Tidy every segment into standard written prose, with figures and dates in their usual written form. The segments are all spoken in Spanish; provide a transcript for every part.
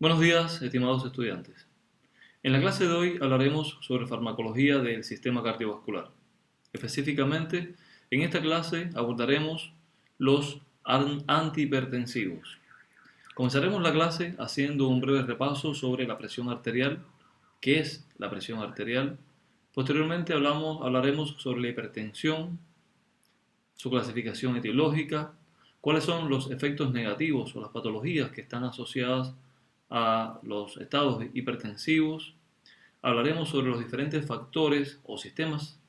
Buenos días, estimados estudiantes. En la clase de hoy hablaremos sobre farmacología del sistema cardiovascular. Específicamente, en esta clase abordaremos los antihipertensivos. Comenzaremos la clase haciendo un breve repaso sobre la presión arterial, qué es la presión arterial. Posteriormente hablaremos sobre la hipertensión, su clasificación etiológica, cuáles son los efectos negativos o las patologías que están asociadas a los estados hipertensivos. Hablaremos sobre los diferentes factores o sistemas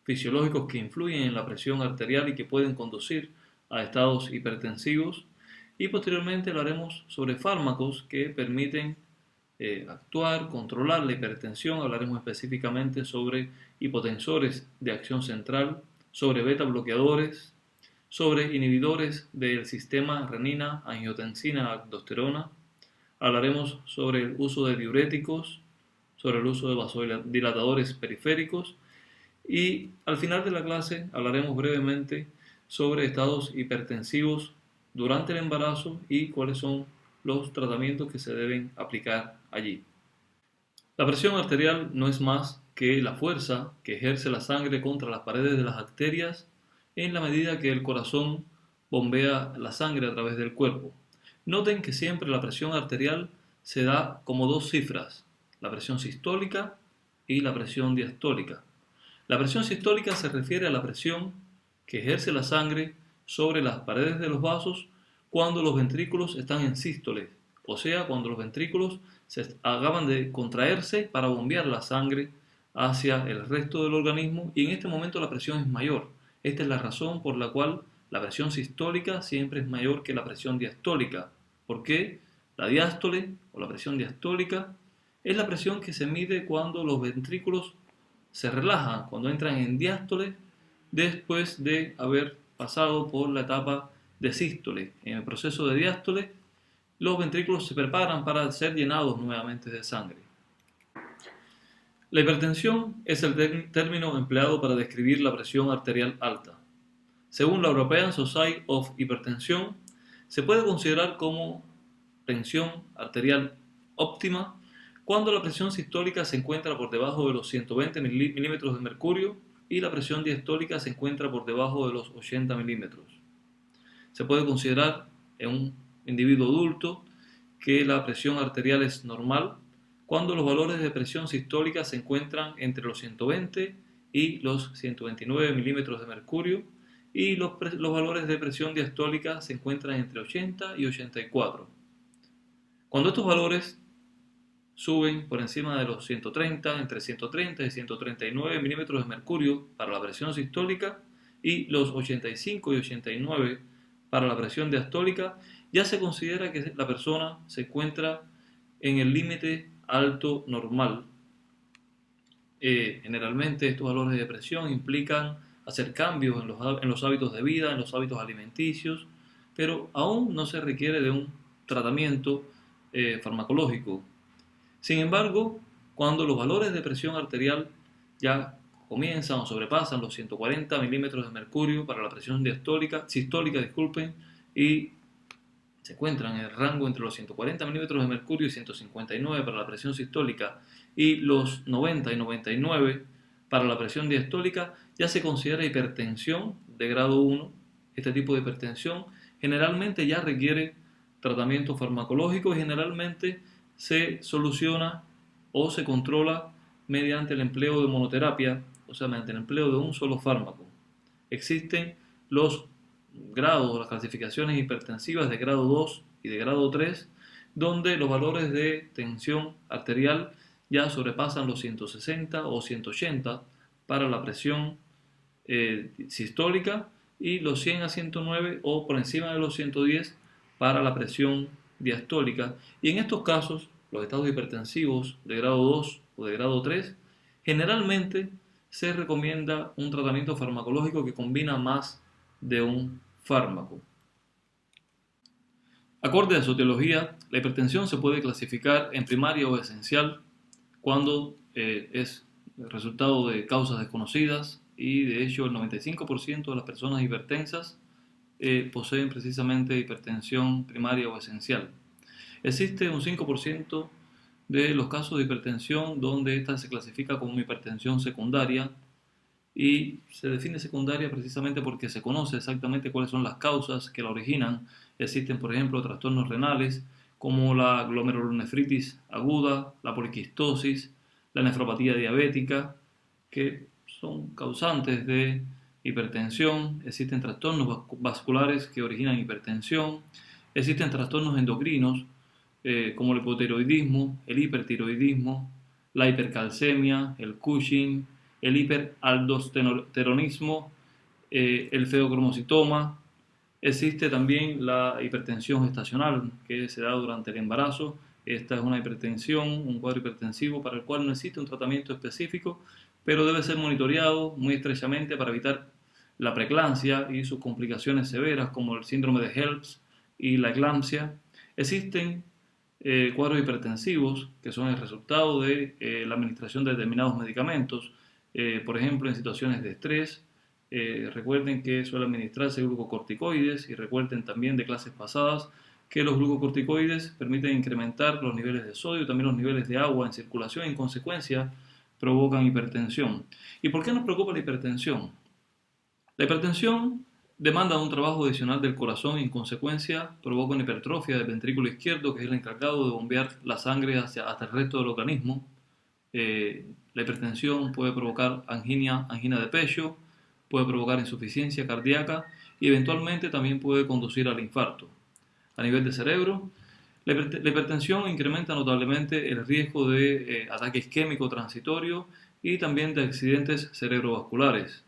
fisiológicos que influyen en la presión arterial y que pueden conducir a estados hipertensivos. Y posteriormente hablaremos sobre fármacos que permiten actuar, controlar la hipertensión. Hablaremos específicamente sobre hipotensores de acción central, sobre beta bloqueadores, sobre inhibidores del sistema renina, angiotensina, aldosterona. Hablaremos sobre el uso de diuréticos, sobre el uso de vasodilatadores periféricos y al final de la clase hablaremos brevemente sobre estados hipertensivos durante el embarazo y cuáles son los tratamientos que se deben aplicar allí. La presión arterial no es más que la fuerza que ejerce la sangre contra las paredes de las arterias en la medida que el corazón bombea la sangre a través del cuerpo. Noten que siempre la presión arterial se da como dos cifras, la presión sistólica y la presión diastólica. La presión sistólica se refiere a la presión que ejerce la sangre sobre las paredes de los vasos cuando los ventrículos están en sístole, o sea, cuando los ventrículos se acaban de contraerse para bombear la sangre hacia el resto del organismo y en este momento la presión es mayor. Esta es la razón por la cual la presión sistólica siempre es mayor que la presión diastólica. ¿Por qué? La diástole o la presión diastólica es la presión que se mide cuando los ventrículos se relajan, cuando entran en diástole después de haber pasado por la etapa de sístole. En el proceso de diástole, los ventrículos se preparan para ser llenados nuevamente de sangre. La hipertensión es el término empleado para describir la presión arterial alta. Según la European Society of Hypertension, se puede considerar como tensión arterial óptima cuando la presión sistólica se encuentra por debajo de los 120 milímetros de mercurio y la presión diastólica se encuentra por debajo de los 80 milímetros. Se puede considerar en un individuo adulto que la presión arterial es normal cuando los valores de presión sistólica se encuentran entre los 120 y los 129 milímetros de mercurio y los valores de presión diastólica se encuentran entre 80 y 84. Cuando estos valores suben por encima de los 130, entre 130 y 139 milímetros de mercurio para la presión sistólica y los 85 y 89 para la presión diastólica, ya se considera que la persona se encuentra en el límite alto normal. Generalmente estos valores de presión implican hacer cambios en los hábitos de vida, en los hábitos alimenticios, pero aún no se requiere de un tratamiento farmacológico. Sin embargo, cuando los valores de presión arterial ya comienzan o sobrepasan los 140 milímetros de mercurio para la presión sistólica, y se encuentran en el rango entre los 140 milímetros de mercurio y 159 para la presión sistólica y los 90 y 99 para la presión diastólica, ya se considera hipertensión de grado 1. Este tipo de hipertensión generalmente ya requiere tratamiento farmacológico y generalmente se soluciona o se controla mediante el empleo de monoterapia, o sea, mediante el empleo de un solo fármaco. Existen los grados, las clasificaciones hipertensivas de grado 2 y de grado 3, donde los valores de tensión arterial ya sobrepasan los 160 o 180 para la presión sistólica y los 100 a 109 o por encima de los 110 para la presión diastólica. Y en estos casos, los estados hipertensivos de grado 2 o de grado 3, generalmente se recomienda un tratamiento farmacológico que combina más de un fármaco. Acorde a su etiología, la hipertensión se puede clasificar en primaria o esencial cuando es el resultado de causas desconocidas y de hecho el 95% de las personas hipertensas poseen precisamente hipertensión primaria o esencial. Existe un 5% de los casos de hipertensión donde esta se clasifica como hipertensión secundaria y se define secundaria precisamente porque se conoce exactamente cuáles son las causas que la originan. Existen, por ejemplo, trastornos renales como la glomerulonefritis aguda, la poliquistosis, la nefropatía diabética, que son causantes de hipertensión. Existen trastornos vasculares que originan hipertensión. Existen trastornos endocrinos como el hipotiroidismo, el hipertiroidismo, la hipercalcemia, el Cushing, el hiperaldosteronismo, el feocromocitoma. Existe también la hipertensión gestacional que se da durante el embarazo. Esta es una hipertensión, un cuadro hipertensivo para el cual no existe un tratamiento específico, pero debe ser monitoreado muy estrechamente para evitar la preeclampsia y sus complicaciones severas como el síndrome de HELLP y la eclampsia. Existen cuadros hipertensivos que son el resultado de la administración de determinados medicamentos, por ejemplo en situaciones de estrés. Recuerden que suele administrarse glucocorticoides y recuerden también de clases pasadas que los glucocorticoides permiten incrementar los niveles de sodio y también los niveles de agua en circulación y en consecuencia provocan hipertensión. ¿Y por qué nos preocupa la hipertensión? La hipertensión demanda un trabajo adicional del corazón y en consecuencia provoca una hipertrofia del ventrículo izquierdo, que es el encargado de bombear la sangre hasta el resto del organismo. La hipertensión puede provocar angina de pecho, puede provocar insuficiencia cardíaca y eventualmente también puede conducir al infarto. A nivel de cerebro, la hipertensión incrementa notablemente el riesgo de ataque isquémico transitorio y también de accidentes cerebrovasculares.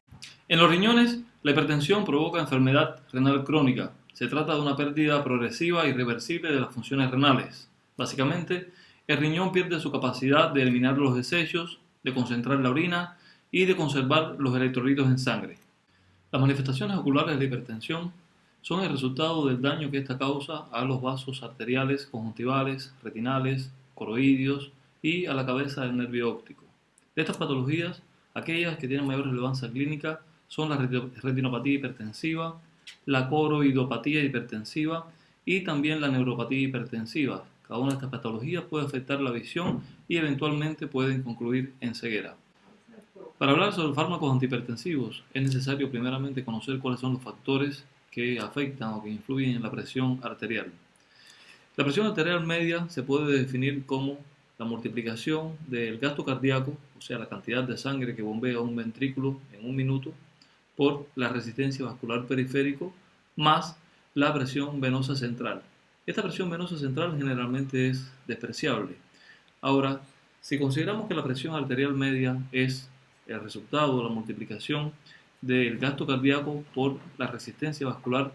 En los riñones, la hipertensión provoca enfermedad renal crónica. Se trata de una pérdida progresiva e irreversible de las funciones renales. Básicamente, el riñón pierde su capacidad de eliminar los desechos, de concentrar la orina y de conservar los electrolitos en sangre. Las manifestaciones oculares de la hipertensión son el resultado del daño que esta causa a los vasos arteriales, conjuntivales, retinales, coroideos y a la cabeza del nervio óptico. De estas patologías, aquellas que tienen mayor relevancia clínica son la retinopatía hipertensiva, la coroidopatía hipertensiva y también la neuropatía hipertensiva. Cada una de estas patologías puede afectar la visión y eventualmente pueden concluir en ceguera. Para hablar sobre fármacos antihipertensivos es necesario primeramente conocer cuáles son los factores que afectan o que influyen en la presión arterial. La presión arterial media se puede definir como la multiplicación del gasto cardíaco, o sea, la cantidad de sangre que bombea un ventrículo en un minuto, por la resistencia vascular periférico, más la presión venosa central. Esta presión venosa central generalmente es despreciable. Ahora, si consideramos que la presión arterial media es el resultado de la multiplicación del gasto cardíaco por la resistencia vascular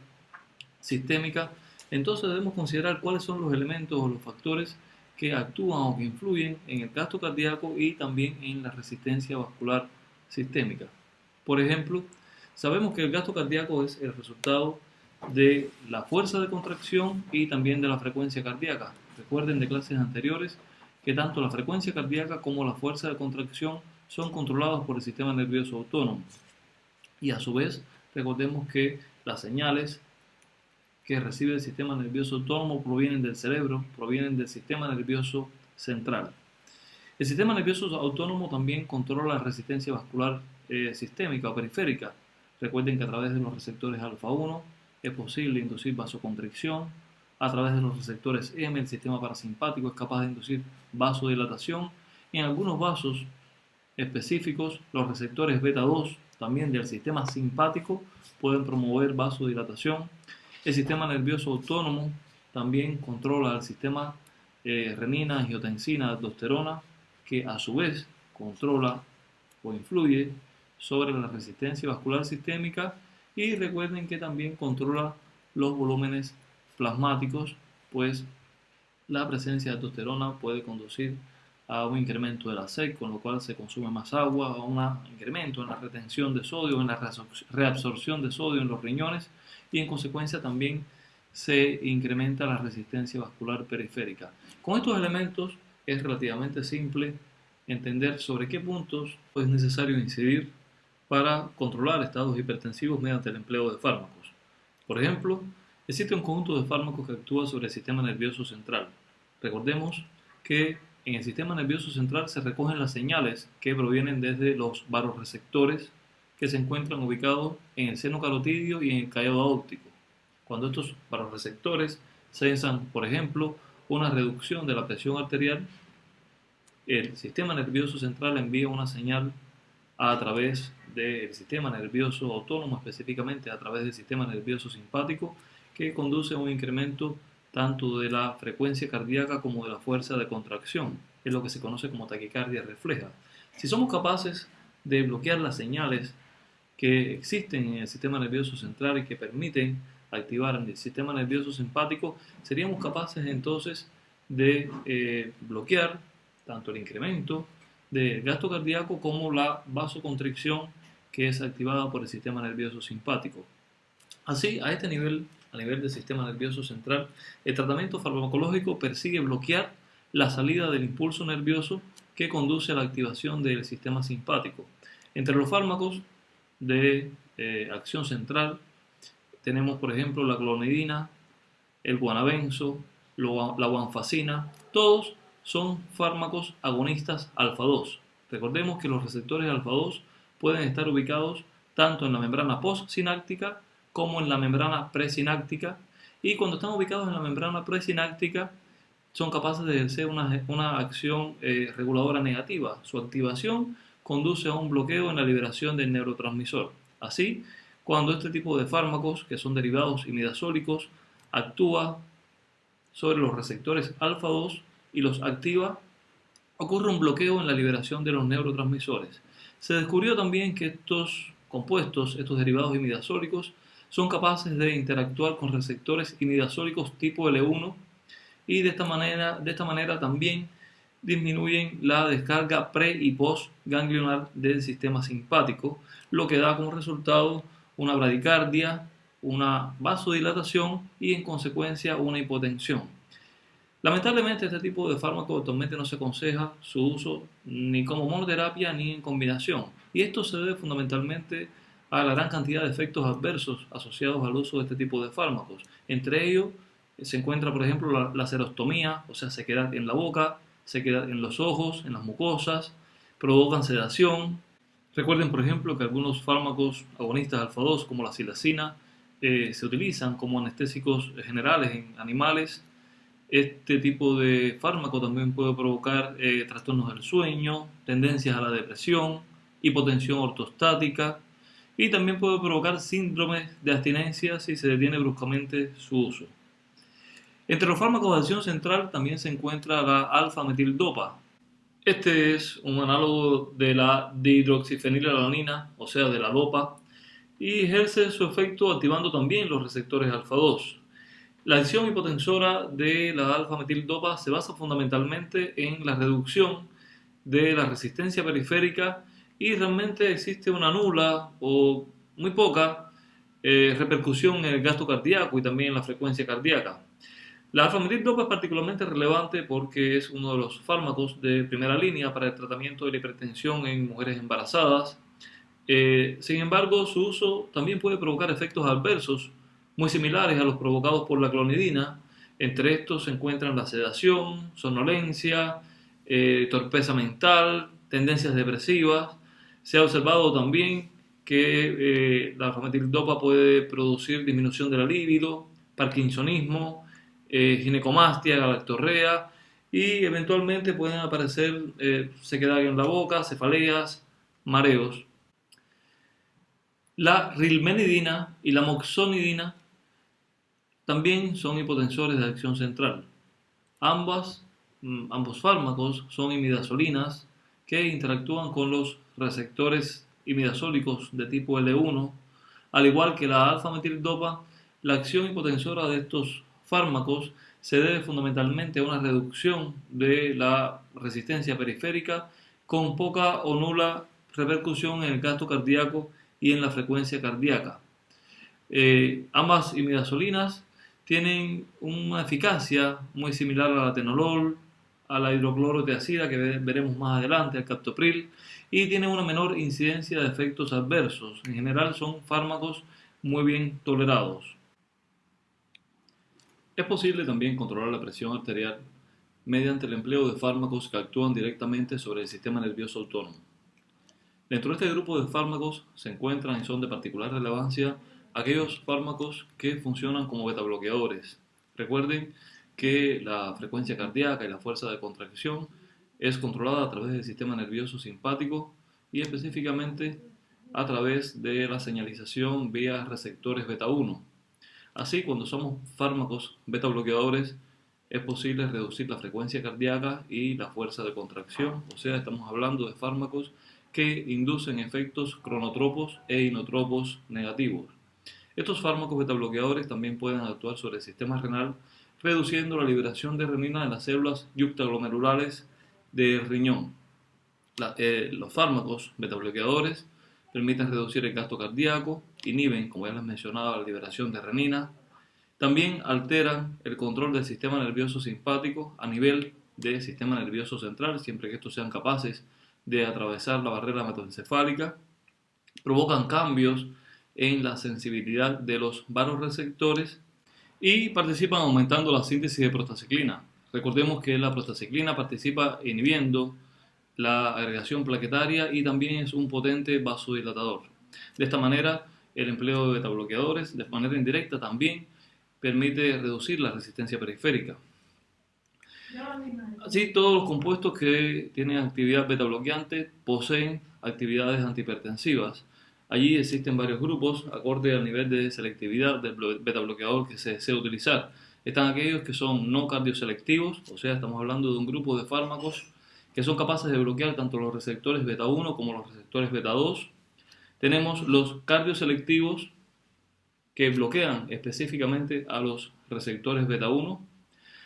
sistémica, entonces debemos considerar cuáles son los elementos o los factores que actúan o que influyen en el gasto cardíaco y también en la resistencia vascular sistémica. Por ejemplo, sabemos que el gasto cardíaco es el resultado de la fuerza de contracción y también de la frecuencia cardíaca. Recuerden de clases anteriores que tanto la frecuencia cardíaca como la fuerza de contracción son controlados por el sistema nervioso autónomo. Y a su vez, recordemos que las señales que recibe el sistema nervioso autónomo provienen del cerebro, provienen del sistema nervioso central. El sistema nervioso autónomo también controla la resistencia vascular sistémica o periférica. Recuerden que a través de los receptores alfa 1 es posible inducir vasoconstricción. A través de los receptores M, el sistema parasimpático es capaz de inducir vasodilatación. Y en algunos vasos específicos, los receptores beta 2, también del sistema simpático, pueden promover vasodilatación. El sistema nervioso autónomo también controla el sistema renina, angiotensina, aldosterona, que a su vez controla o influye sobre la resistencia vascular sistémica y recuerden que también controla los volúmenes plasmáticos, pues la presencia de aldosterona puede conducir a un incremento de la sed, con lo cual se consume más agua, a un incremento en la retención de sodio, en la reabsorción de sodio en los riñones y en consecuencia también se incrementa la resistencia vascular periférica. Con estos elementos es relativamente simple entender sobre qué puntos es necesario incidir para controlar estados hipertensivos mediante el empleo de fármacos. Por ejemplo, existe un conjunto de fármacos que actúa sobre el sistema nervioso central. Recordemos que en el sistema nervioso central se recogen las señales que provienen desde los vasoreceptores que se encuentran ubicados en el seno carotídeo y en el cáyodo óptico. Cuando estos vasoreceptores sensan, por ejemplo, una reducción de la presión arterial, el sistema nervioso central envía una señal a través del sistema nervioso autónomo, específicamente a través del sistema nervioso simpático, que conduce a un incremento tanto de la frecuencia cardíaca como de la fuerza de contracción, es lo que se conoce como taquicardia refleja. Si somos capaces de bloquear las señales que existen en el sistema nervioso central y que permiten activar el sistema nervioso simpático, seríamos capaces entonces de bloquear tanto el incremento del gasto cardíaco como la vasoconstricción que es activada por el sistema nervioso simpático. Así, a este nivel, a nivel del sistema nervioso central, el tratamiento farmacológico persigue bloquear la salida del impulso nervioso que conduce a la activación del sistema simpático. Entre los fármacos de acción central tenemos, por ejemplo, la clonidina, el guanabenzo, la guanfacina. Todos son fármacos agonistas alfa-2. Recordemos que los receptores alfa-2 pueden estar ubicados tanto en la membrana postsináptica como en la membrana presináptica, y cuando están ubicados en la membrana presináptica son capaces de ejercer una acción reguladora negativa. Su activación conduce a un bloqueo en la liberación del neurotransmisor. Así, cuando este tipo de fármacos, que son derivados imidazólicos, actúa sobre los receptores alfa-2 y los activa, ocurre un bloqueo en la liberación de los neurotransmisores. Se descubrió también que estos compuestos, estos derivados imidazólicos, son capaces de interactuar con receptores imidazólicos tipo L1 y de esta manera también disminuyen la descarga pre y post ganglionar del sistema simpático, lo que da como resultado una bradicardia, una vasodilatación y en consecuencia una hipotensión. Lamentablemente este tipo de fármaco actualmente no se aconseja su uso ni como monoterapia ni en combinación, y esto se debe fundamentalmente a la gran cantidad de efectos adversos asociados al uso de este tipo de fármacos. Entre ellos se encuentra, por ejemplo, la serostomía, o sea, sequedad en la boca, sequedad en los ojos, en las mucosas, provocan sedación. Recuerden, por ejemplo, que algunos fármacos agonistas alfa-2, como la silacina, se utilizan como anestésicos generales en animales. Este tipo de fármaco también puede provocar trastornos del sueño, tendencias a la depresión, hipotensión ortostática, y también puede provocar síndromes de abstinencia si se detiene bruscamente su uso. Entre los fármacos de acción central también se encuentra la alfa-metildopa. Este es un análogo de la dihidroxifenilalanina, o sea, de la dopa, y ejerce su efecto activando también los receptores alfa-2. La acción hipotensora de la alfa-metildopa se basa fundamentalmente en la reducción de la resistencia periférica, y realmente existe una nula o muy poca repercusión en el gasto cardíaco y también en la frecuencia cardíaca. La alfa-metildopa es particularmente relevante porque es uno de los fármacos de primera línea para el tratamiento de la hipertensión en mujeres embarazadas. Sin embargo, su uso también puede provocar efectos adversos muy similares a los provocados por la clonidina. Entre estos se encuentran la sedación, somnolencia, torpeza mental, tendencias depresivas. Se ha observado también que la alfa-metildopa puede producir disminución de la libido, parkinsonismo, ginecomastia, galactorrea, y eventualmente pueden aparecer sequedad en la boca, cefaleas, mareos. La rilmenidina y la moxonidina también son hipotensores de acción central. Ambos fármacos son imidazolinas que interactúan con los receptores imidazólicos de tipo L1. Al igual que la alfa-metildopa, la acción hipotensora de estos fármacos se debe fundamentalmente a una reducción de la resistencia periférica con poca o nula repercusión en el gasto cardíaco y en la frecuencia cardíaca. Ambas imidazolinas tienen una eficacia muy similar al atenolol, a la hidroclorotiazida que veremos más adelante, al captopril, y tienen una menor incidencia de efectos adversos. En general son fármacos muy bien tolerados. Es posible también controlar la presión arterial mediante el empleo de fármacos que actúan directamente sobre el sistema nervioso autónomo. Dentro de este grupo de fármacos se encuentran y son de particular relevancia aquellos fármacos que funcionan como betabloqueadores. Recuerden que la frecuencia cardíaca y la fuerza de contracción es controlada a través del sistema nervioso simpático y específicamente a través de la señalización vía receptores beta 1. Así, cuando usamos fármacos beta bloqueadores, es posible reducir la frecuencia cardíaca y la fuerza de contracción, o sea, estamos hablando de fármacos que inducen efectos cronotropos e inotropos negativos. Estos fármacos beta bloqueadores también pueden actuar sobre el sistema renal, reduciendo la liberación de renina en las células yuctaglomerulares del riñón. Los fármacos beta bloqueadores permiten reducir el gasto cardíaco, inhiben, como ya les mencionaba, la liberación de renina. También alteran el control del sistema nervioso simpático a nivel del sistema nervioso central, siempre que estos sean capaces de atravesar la barrera hematoencefálica. Provocan cambios en la sensibilidad de los vasoreceptores y participan aumentando la síntesis de prostaciclina. Recordemos que la prostaciclina participa inhibiendo la agregación plaquetaria y también es un potente vasodilatador. De esta manera, el empleo de betabloqueadores de manera indirecta también permite reducir la resistencia periférica. Así, todos los compuestos que tienen actividad betabloqueante poseen actividades antihipertensivas. Allí existen varios grupos acorde al nivel de selectividad del betabloqueador que se desea utilizar. Están aquellos que son no cardioselectivos, o sea, estamos hablando de un grupo de fármacos que son capaces de bloquear tanto los receptores beta 1 como los receptores beta 2. Tenemos los cardioselectivos que bloquean específicamente a los receptores beta 1.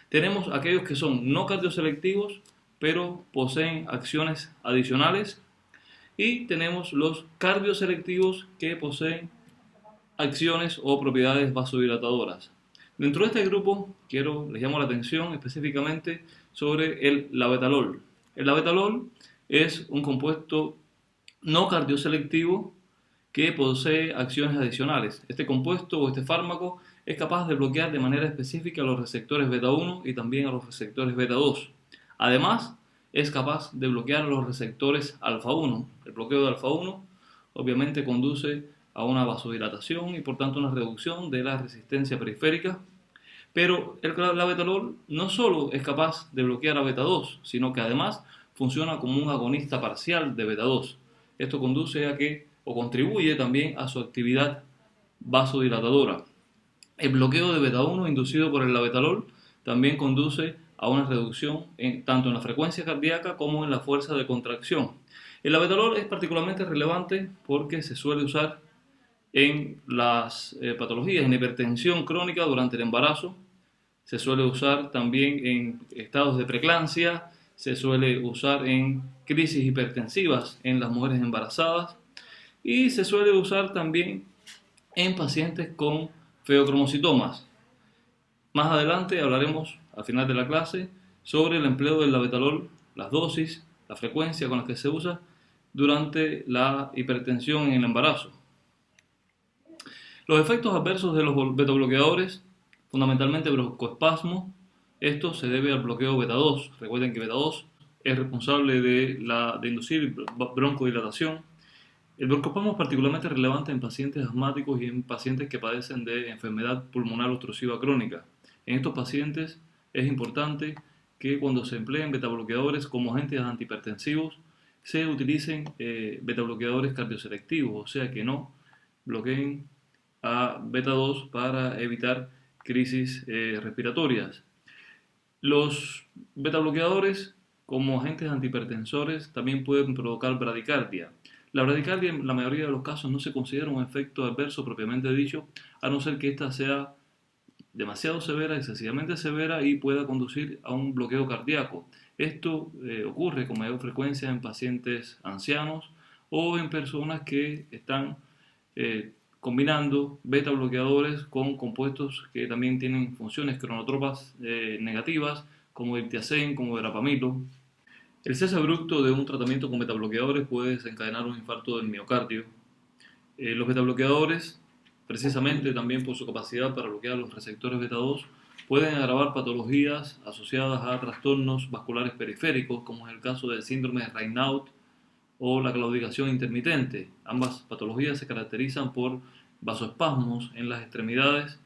Tenemos aquellos que son no cardioselectivos, pero poseen acciones adicionales. Y tenemos los cardioselectivos que poseen acciones o propiedades vasodilatadoras. Dentro de este grupo, les llamo la atención específicamente sobre el labetalol. El labetalol es un compuesto no cardioselectivo que posee acciones adicionales. Este compuesto o este fármaco es capaz de bloquear de manera específica a los receptores beta 1 y también a los receptores beta 2. Además, es capaz de bloquear los receptores alfa 1. El bloqueo de alfa 1 obviamente conduce a una vasodilatación y por tanto una reducción de la resistencia periférica. Pero el labetalol no solo es capaz de bloquear a beta 2, sino que además funciona como un agonista parcial de beta 2. Esto conduce a que, o contribuye también a su actividad vasodilatadora. El bloqueo de beta 1 inducido por el labetalol también conduce a una reducción tanto en la frecuencia cardíaca como en la fuerza de contracción. El labetalol es particularmente relevante porque se suele usar en las patologías, en hipertensión crónica durante el embarazo, se suele usar también en estados de preeclampsia, se suele usar en crisis hipertensivas en las mujeres embarazadas y se suele usar también en pacientes con feocromocitomas. Más adelante hablaremos al final de la clase sobre el empleo del labetalol, las dosis, la frecuencia con la que se usa durante la hipertensión en el embarazo. Los efectos adversos de los betabloqueadores, fundamentalmente broncoespasmo, esto se debe al bloqueo beta 2. Recuerden que beta 2 es responsable de inducir broncodilatación. El broncoespasmo es particularmente relevante en pacientes asmáticos y en pacientes que padecen de enfermedad pulmonar obstructiva crónica. En estos pacientes es importante que cuando se empleen betabloqueadores como agentes antihipertensivos se utilicen betabloqueadores cardioselectivos, o sea que no bloqueen a beta 2 para evitar crisis respiratorias. Los betabloqueadores como agentes antihipertensores también pueden provocar bradicardia. La bradicardia en la mayoría de los casos no se considera un efecto adverso propiamente dicho, a no ser que ésta sea demasiado severa, excesivamente severa y pueda conducir a un bloqueo cardíaco. Esto ocurre con mayor frecuencia en pacientes ancianos o en personas que están combinando beta bloqueadores con compuestos que también tienen funciones cronotropas negativas como iptiacén, como verapamilo. El cese abrupto de un tratamiento con betabloqueadores puede desencadenar un infarto del miocardio. Los betabloqueadores, precisamente también por su capacidad para bloquear los receptores beta 2, pueden agravar patologías asociadas a trastornos vasculares periféricos, como es el caso del síndrome de Raynaud o la claudicación intermitente. Ambas patologías se caracterizan por vasoespasmos en las extremidades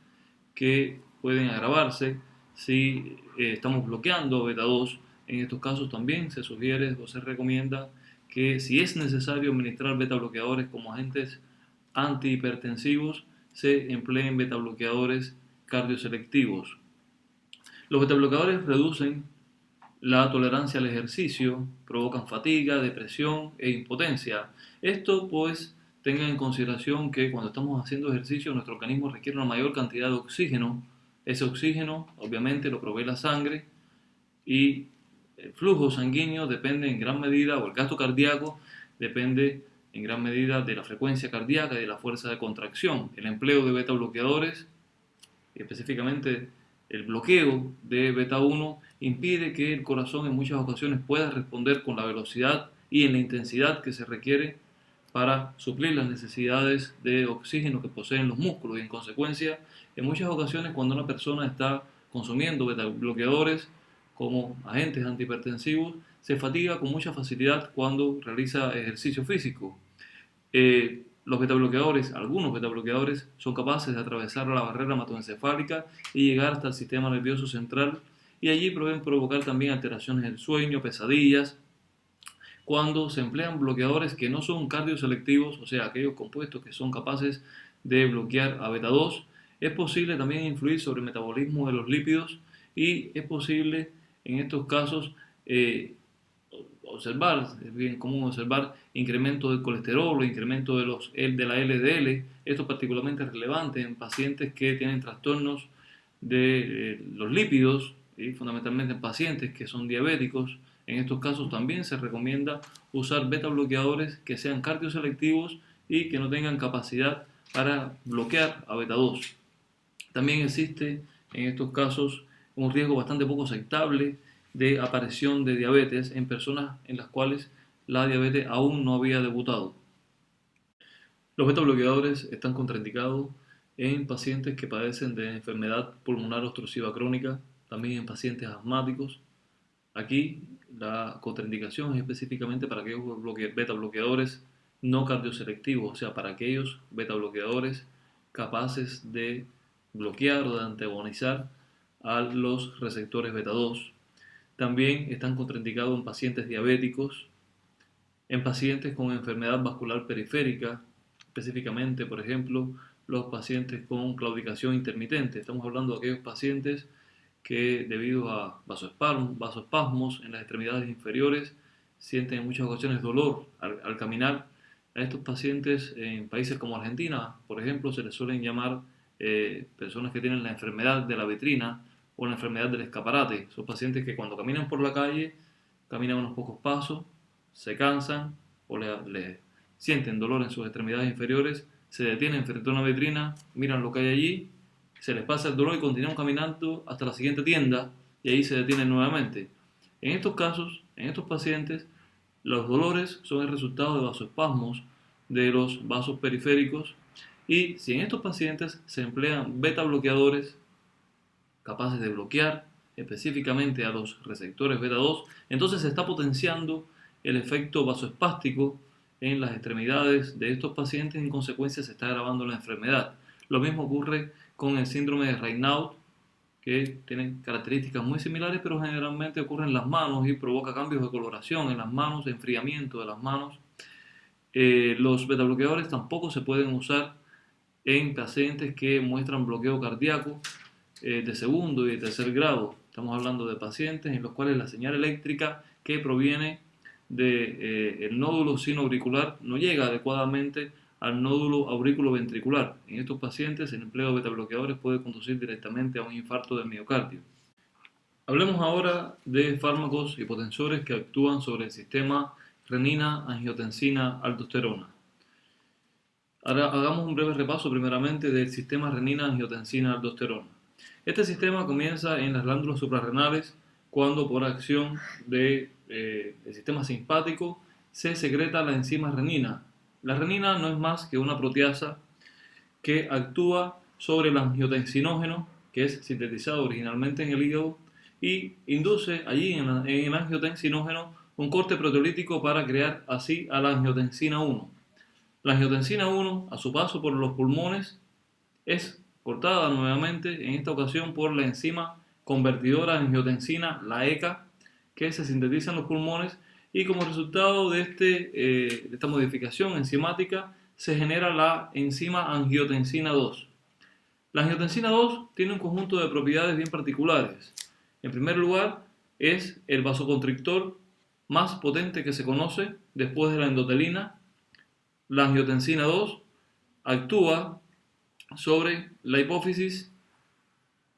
que pueden agravarse si estamos bloqueando beta 2. En estos casos también se sugiere o se recomienda que si es necesario administrar beta bloqueadores como agentes antihipertensivos, se empleen beta bloqueadores cardioselectivos. Los beta bloqueadores reducen la tolerancia al ejercicio, provocan fatiga, depresión e impotencia. Esto pues tengan en consideración que cuando estamos haciendo ejercicio nuestro organismo requiere una mayor cantidad de oxígeno. Ese oxígeno obviamente lo provee la sangre y el flujo sanguíneo depende en gran medida, o el gasto cardíaco depende en gran medida de la frecuencia cardíaca y de la fuerza de contracción. El empleo de beta bloqueadores, específicamente el bloqueo de beta 1, impide que el corazón en muchas ocasiones pueda responder con la velocidad y en la intensidad que se requiere para suplir las necesidades de oxígeno que poseen los músculos, y en consecuencia, en muchas ocasiones cuando una persona está consumiendo beta bloqueadores como agentes antihipertensivos, se fatiga con mucha facilidad cuando realiza ejercicio físico. Los betabloqueadores, algunos betabloqueadores, son capaces de atravesar la barrera hematoencefálica y llegar hasta el sistema nervioso central, y allí pueden provocar también alteraciones del sueño, pesadillas. Cuando se emplean bloqueadores que no son cardioselectivos, o sea, aquellos compuestos que son capaces de bloquear a beta 2, es posible también influir sobre el metabolismo de los lípidos, y es posible en estos casos observar, es bien común observar incremento del colesterol o incremento de la LDL. Esto es particularmente relevante en pacientes que tienen trastornos de los lípidos, y fundamentalmente en pacientes que son diabéticos. En estos casos también se recomienda usar beta bloqueadores que sean cardioselectivos y que no tengan capacidad para bloquear a beta 2. También existe en estos casos un riesgo bastante poco aceptable de aparición de diabetes en personas en las cuales la diabetes aún no había debutado. Los beta bloqueadores están contraindicados en pacientes que padecen de enfermedad pulmonar obstructiva crónica, también en pacientes asmáticos. Aquí la contraindicación es específicamente para aquellos beta bloqueadores no cardioselectivos, o sea, para aquellos beta bloqueadores capaces de bloquear o de antagonizar a los receptores beta 2. También están contraindicados en pacientes diabéticos, en pacientes con enfermedad vascular periférica, específicamente, por ejemplo, los pacientes con claudicación intermitente. Estamos hablando de aquellos pacientes que debido a vasoespasmos en las extremidades inferiores sienten en muchas ocasiones dolor al caminar. A estos pacientes en países como Argentina, por ejemplo, se les suelen llamar personas que tienen la enfermedad de la vitrina o la enfermedad del escaparate. Son pacientes que cuando caminan por la calle, caminan unos pocos pasos, se cansan o le sienten dolor en sus extremidades inferiores, se detienen frente a una vitrina, miran lo que hay allí, se les pasa el dolor y continúan caminando hasta la siguiente tienda y ahí se detienen nuevamente. En estos casos, en estos pacientes, los dolores son el resultado de vasoespasmos de los vasos periféricos, y si en estos pacientes se emplean beta bloqueadores capaces de bloquear específicamente a los receptores beta 2, entonces se está potenciando el efecto vasoespástico en las extremidades de estos pacientes y en consecuencia se está agravando la enfermedad. Lo mismo ocurre con el síndrome de Raynaud, que tiene características muy similares, pero generalmente ocurre en las manos y provoca cambios de coloración en las manos, enfriamiento de las manos. Los betabloqueadores tampoco se pueden usar en pacientes que muestran bloqueo cardíaco de segundo y de tercer grado. Estamos hablando de pacientes en los cuales la señal eléctrica que proviene del nódulo sinoauricular no llega adecuadamente al nódulo aurículo-ventricular. En estos pacientes el empleo de betabloqueadores puede conducir directamente a un infarto del miocardio. Hablemos ahora de fármacos hipotensores que actúan sobre el sistema renina-angiotensina-aldosterona. Ahora hagamos un breve repaso primeramente del sistema renina-angiotensina-aldosterona. Este sistema comienza en las glándulas suprarrenales cuando por acción del sistema simpático se secreta la enzima renina. La renina no es más que una proteasa que actúa sobre el angiotensinógeno que es sintetizado originalmente en el hígado y induce allí en el angiotensinógeno un corte proteolítico para crear así a la angiotensina 1. La angiotensina 1, a su paso por los pulmones, es cortada nuevamente, en esta ocasión por la enzima convertidora de angiotensina, la ECA, que se sintetiza en los pulmones, y como resultado de esta modificación enzimática se genera la enzima angiotensina 2. La angiotensina 2 tiene un conjunto de propiedades bien particulares. En primer lugar, es el vasoconstrictor más potente que se conoce después de la endotelina. La angiotensina 2 actúa sobre la hipófisis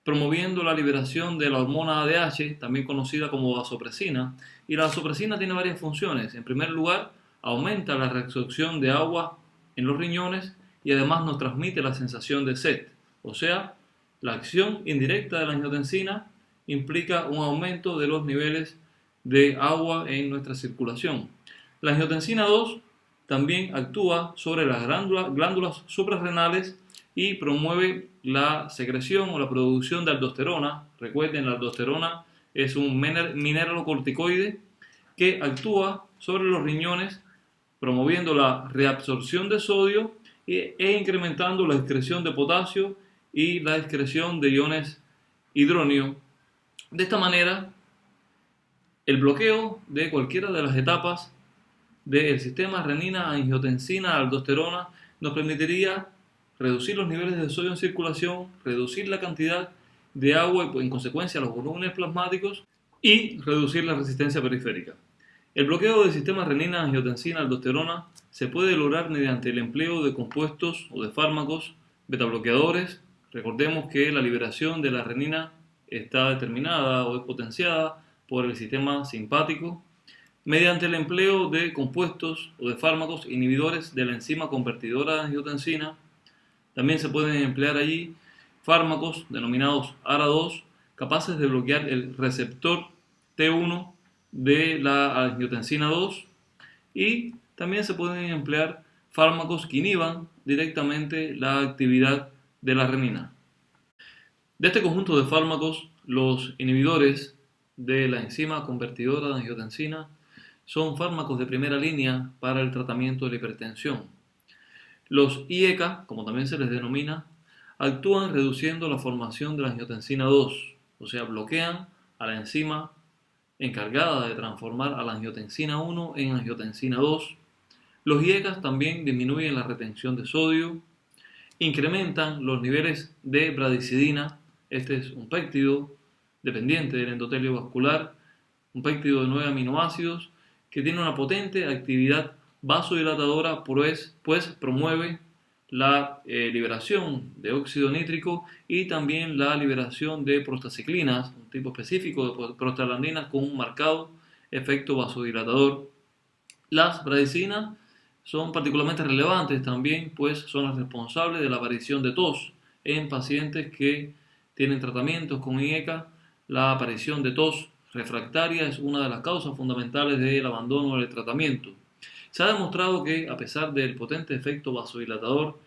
promoviendo la liberación de la hormona ADH, también conocida como vasopresina, y la vasopresina tiene varias funciones. En primer lugar, aumenta la reabsorción de agua en los riñones y además nos transmite la sensación de sed. O sea, la acción indirecta de la angiotensina implica un aumento de los niveles de agua en nuestra circulación. La angiotensina 2 también actúa sobre las glándulas suprarrenales y promueve la secreción o la producción de aldosterona. Recuerden, la aldosterona es un mineralocorticoide que actúa sobre los riñones, promoviendo la reabsorción de sodio e incrementando la excreción de potasio y la excreción de iones hidróneo. De esta manera, el bloqueo de cualquiera de las etapas del sistema renina-angiotensina-aldosterona nos permitiría reducir los niveles de sodio en circulación, reducir la cantidad de agua y en consecuencia los volúmenes plasmáticos y reducir la resistencia periférica. El bloqueo del sistema renina-angiotensina-aldosterona se puede lograr mediante el empleo de compuestos o de fármacos betabloqueadores. Recordemos que la liberación de la renina está determinada o es potenciada por el sistema simpático mediante el empleo de compuestos o de fármacos inhibidores de la enzima convertidora de angiotensina. También se pueden emplear allí fármacos denominados ARA2 capaces de bloquear el receptor T1 de la angiotensina 2 y también se pueden emplear fármacos que inhiban directamente la actividad de la renina. De este conjunto de fármacos, los inhibidores de la enzima convertidora de angiotensina son fármacos de primera línea para el tratamiento de la hipertensión. Los IECA, como también se les denomina, actúan reduciendo la formación de la angiotensina 2, o sea, bloquean a la enzima encargada de transformar a la angiotensina 1 en angiotensina 2. Los IECAs también disminuyen la retención de sodio, incrementan los niveles de bradicidina. Este es un péptido dependiente del endotelio vascular, un péptido de 9 aminoácidos que tiene una potente actividad vasodilatadora, pues promueve la liberación de óxido nítrico y también la liberación de prostaciclinas, un tipo específico de prostaglandinas con un marcado efecto vasodilatador. Las bradicinas son particularmente relevantes también, pues son las responsables de la aparición de tos en pacientes que tienen tratamientos con IECA. La aparición de tos refractaria es una de las causas fundamentales del abandono del tratamiento. Se ha demostrado que, a pesar del potente efecto vasodilatador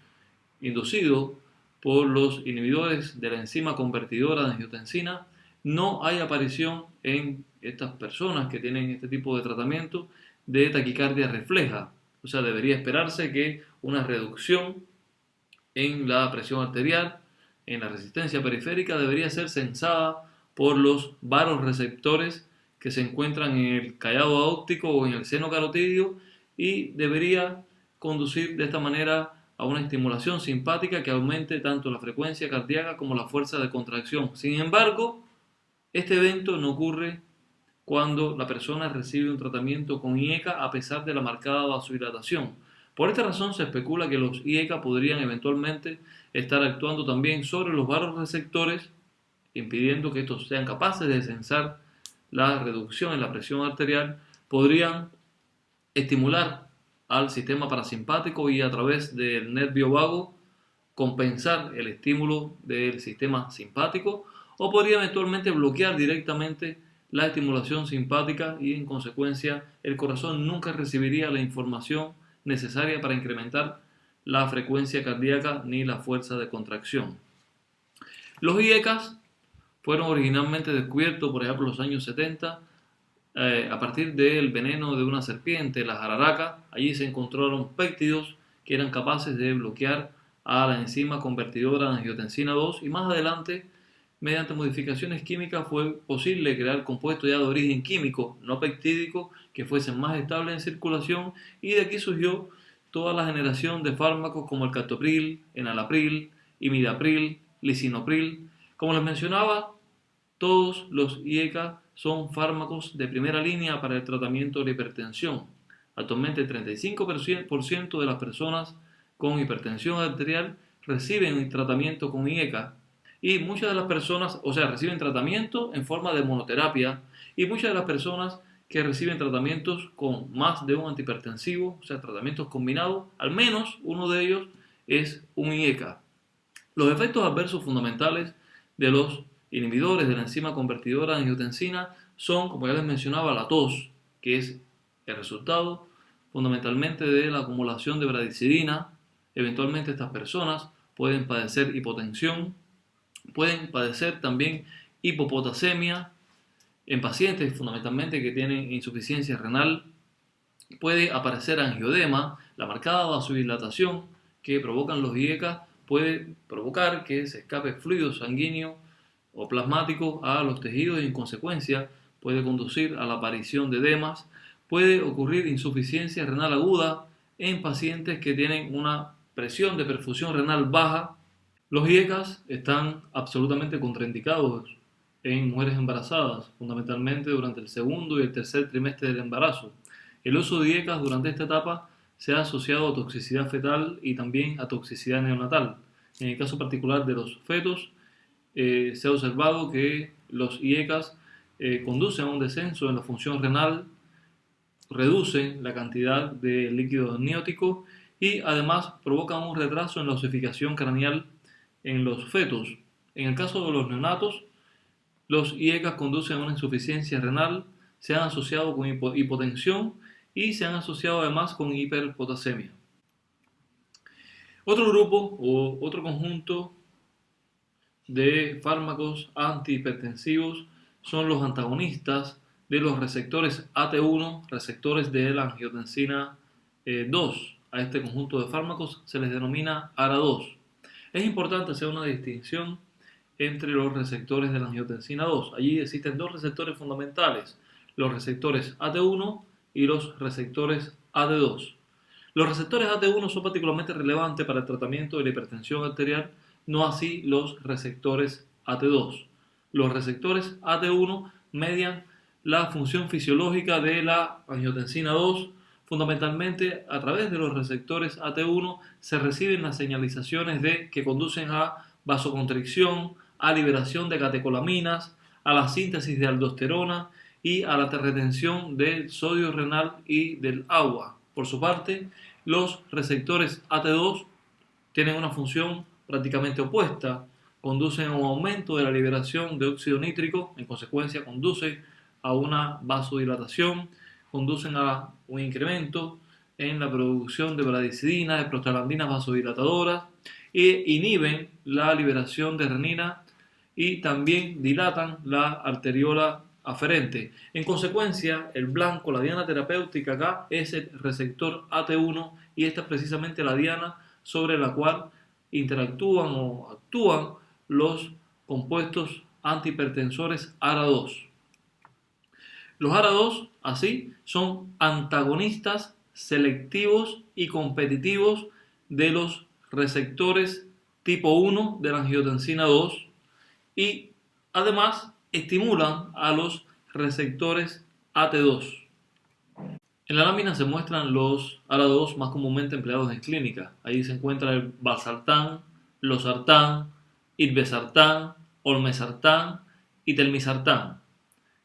inducido por los inhibidores de la enzima convertidora de angiotensina, no hay aparición en estas personas que tienen este tipo de tratamiento de taquicardia refleja. O sea, debería esperarse que una reducción en la presión arterial, en la resistencia periférica, debería ser censada por los vasoreceptores que se encuentran en el callado aórtico o en el seno carotídeo y debería conducir de esta manera a una estimulación simpática que aumente tanto la frecuencia cardíaca como la fuerza de contracción. Sin embargo, este evento no ocurre cuando la persona recibe un tratamiento con IECA a pesar de la marcada vasodilatación. Por esta razón se especula que los IECA podrían eventualmente estar actuando también sobre los vasoreceptores, impidiendo que estos sean capaces de censar la reducción en la presión arterial. Podrían estimular al sistema parasimpático y a través del nervio vago compensar el estímulo del sistema simpático, o podría eventualmente bloquear directamente la estimulación simpática y en consecuencia el corazón nunca recibiría la información necesaria para incrementar la frecuencia cardíaca ni la fuerza de contracción. Los IECAs fueron originalmente descubiertos, por ejemplo, en los años 70, a partir del veneno de una serpiente, la jararaca. Allí se encontraron péptidos que eran capaces de bloquear a la enzima convertidora de angiotensina 2 y más adelante, mediante modificaciones químicas, fue posible crear compuestos ya de origen químico, no peptídico, que fuesen más estables en circulación, y de aquí surgió toda la generación de fármacos como el captopril, enalapril, imidapril, lisinopril. Como les mencionaba, todos los IECA son fármacos de primera línea para el tratamiento de la hipertensión. Actualmente el 35% de las personas con hipertensión arterial reciben tratamiento con IECA y muchas de las personas, reciben tratamiento en forma de monoterapia y muchas de las personas que reciben tratamientos con más de un antihipertensivo, tratamientos combinados, al menos uno de ellos es un IECA. Los efectos adversos fundamentales de los inhibidores de la enzima convertidora de angiotensina son, como ya les mencionaba, la tos, que es el resultado fundamentalmente de la acumulación de bradicidina. Eventualmente estas personas pueden padecer hipotensión, pueden padecer también hipopotasemia en pacientes fundamentalmente que tienen insuficiencia renal. Puede aparecer angiodema, la marcada vasodilatación que provocan los IECA puede provocar que se escape fluido sanguíneo o plasmático a los tejidos y en consecuencia puede conducir a la aparición de edemas. Puede ocurrir insuficiencia renal aguda en pacientes que tienen una presión de perfusión renal baja. Los IECAs están absolutamente contraindicados en mujeres embarazadas, fundamentalmente durante el segundo y el tercer trimestre del embarazo. El uso de IECAs durante esta etapa se ha asociado a toxicidad fetal y también a toxicidad neonatal. En el caso particular de los fetos, se ha observado que los IECAs conducen a un descenso en la función renal, reducen la cantidad de líquido amniótico y además provocan un retraso en la osificación craneal en los fetos. En el caso de los neonatos, los IECAs conducen a una insuficiencia renal, se han asociado con hipotensión y se han asociado además con hiperpotasemia. Otro grupo o otro conjunto de fármacos antihipertensivos son los antagonistas de los receptores AT1, receptores de la angiotensina 2. A este conjunto de fármacos se les denomina ARA2. Es importante hacer una distinción entre los receptores de la angiotensina 2. Allí existen dos receptores fundamentales, los receptores AT1 y los receptores AT2. Los receptores AT1 son particularmente relevantes para el tratamiento de la hipertensión arterial, no así los receptores AT2. Los receptores AT1 median la función fisiológica de la angiotensina 2. Fundamentalmente, a través de los receptores AT1 se reciben las señalizaciones que conducen a vasoconstricción, a liberación de catecolaminas, a la síntesis de aldosterona y a la retención del sodio renal y del agua. Por su parte, los receptores AT2 tienen una función prácticamente opuesta, conducen a un aumento de la liberación de óxido nítrico, en consecuencia conduce a una vasodilatación, conducen a un incremento en la producción de bradicidina, de prostaglandinas vasodilatadoras e inhiben la liberación de renina y también dilatan la arteriola aferente. En consecuencia, el blanco, la diana terapéutica acá es el receptor AT1 y esta es precisamente la diana sobre la cual interactúan o actúan los compuestos antihipertensores ARA2. Los ARA2, así, son antagonistas selectivos y competitivos de los receptores tipo 1 de la angiotensina 2 y además estimulan a los receptores AT2. En la lámina se muestran los ARA2 más comúnmente empleados en clínica. Ahí se encuentra el valsartán, losartán, irbesartán, olmesartán y telmisartán.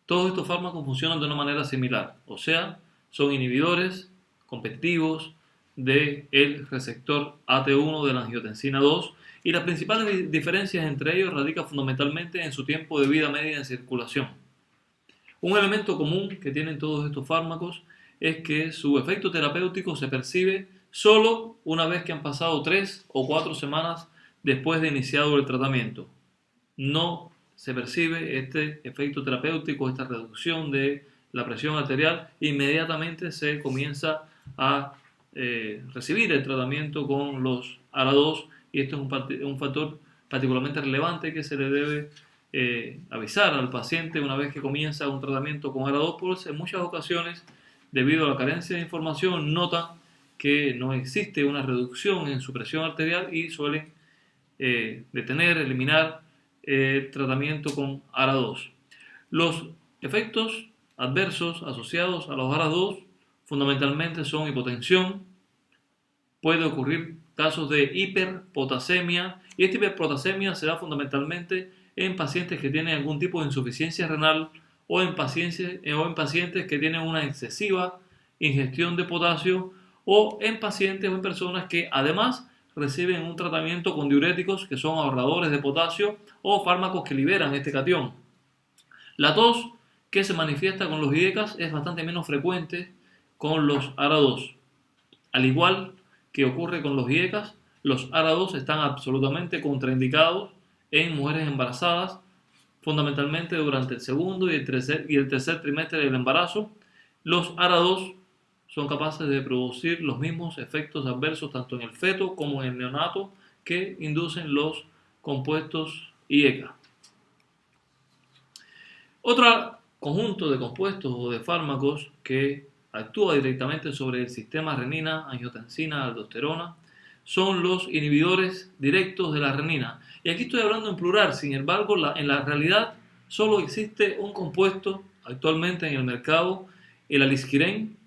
Todos estos fármacos funcionan de una manera similar, o sea, son inhibidores competitivos del receptor AT1 de la angiotensina 2 y las principales diferencias entre ellos radican fundamentalmente en su tiempo de vida media en circulación. Un elemento común que tienen todos estos fármacos es que su efecto terapéutico se percibe solo una vez que han pasado 3 o 4 semanas después de iniciado el tratamiento. no se percibe este efecto terapéutico, esta reducción de la presión arterial, inmediatamente se comienza a recibir el tratamiento con los ARA2, y esto es un factor particularmente relevante que se le debe avisar al paciente una vez que comienza un tratamiento con ARA2, porque en muchas ocasiones, debido a la carencia de información, notan que no existe una reducción en su presión arterial y suelen detener, eliminar el tratamiento con ARA2. Los efectos adversos asociados a los ARA2 fundamentalmente son hipotensión, puede ocurrir casos de hiperpotasemia, y esta hiperpotasemia se da fundamentalmente en pacientes que tienen algún tipo de insuficiencia renal o en pacientes que tienen una excesiva ingestión de potasio, o en pacientes o en personas que además reciben un tratamiento con diuréticos que son ahorradores de potasio o fármacos que liberan este catión. La tos que se manifiesta con los IECAS es bastante menos frecuente con los ARA2. Al igual que ocurre con los IECAS, los ARA2 están absolutamente contraindicados en mujeres embarazadas, fundamentalmente durante el segundo y el tercer trimestre del embarazo. Los ARA2 son capaces de producir los mismos efectos adversos tanto en el feto como en el neonato que inducen los compuestos IECA. Otro conjunto de compuestos o de fármacos que actúa directamente sobre el sistema renina, angiotensina, aldosterona son los inhibidores directos de la renina. Y aquí estoy hablando en plural, sin embargo, en la realidad solo existe un compuesto actualmente en el mercado, el alisquiren,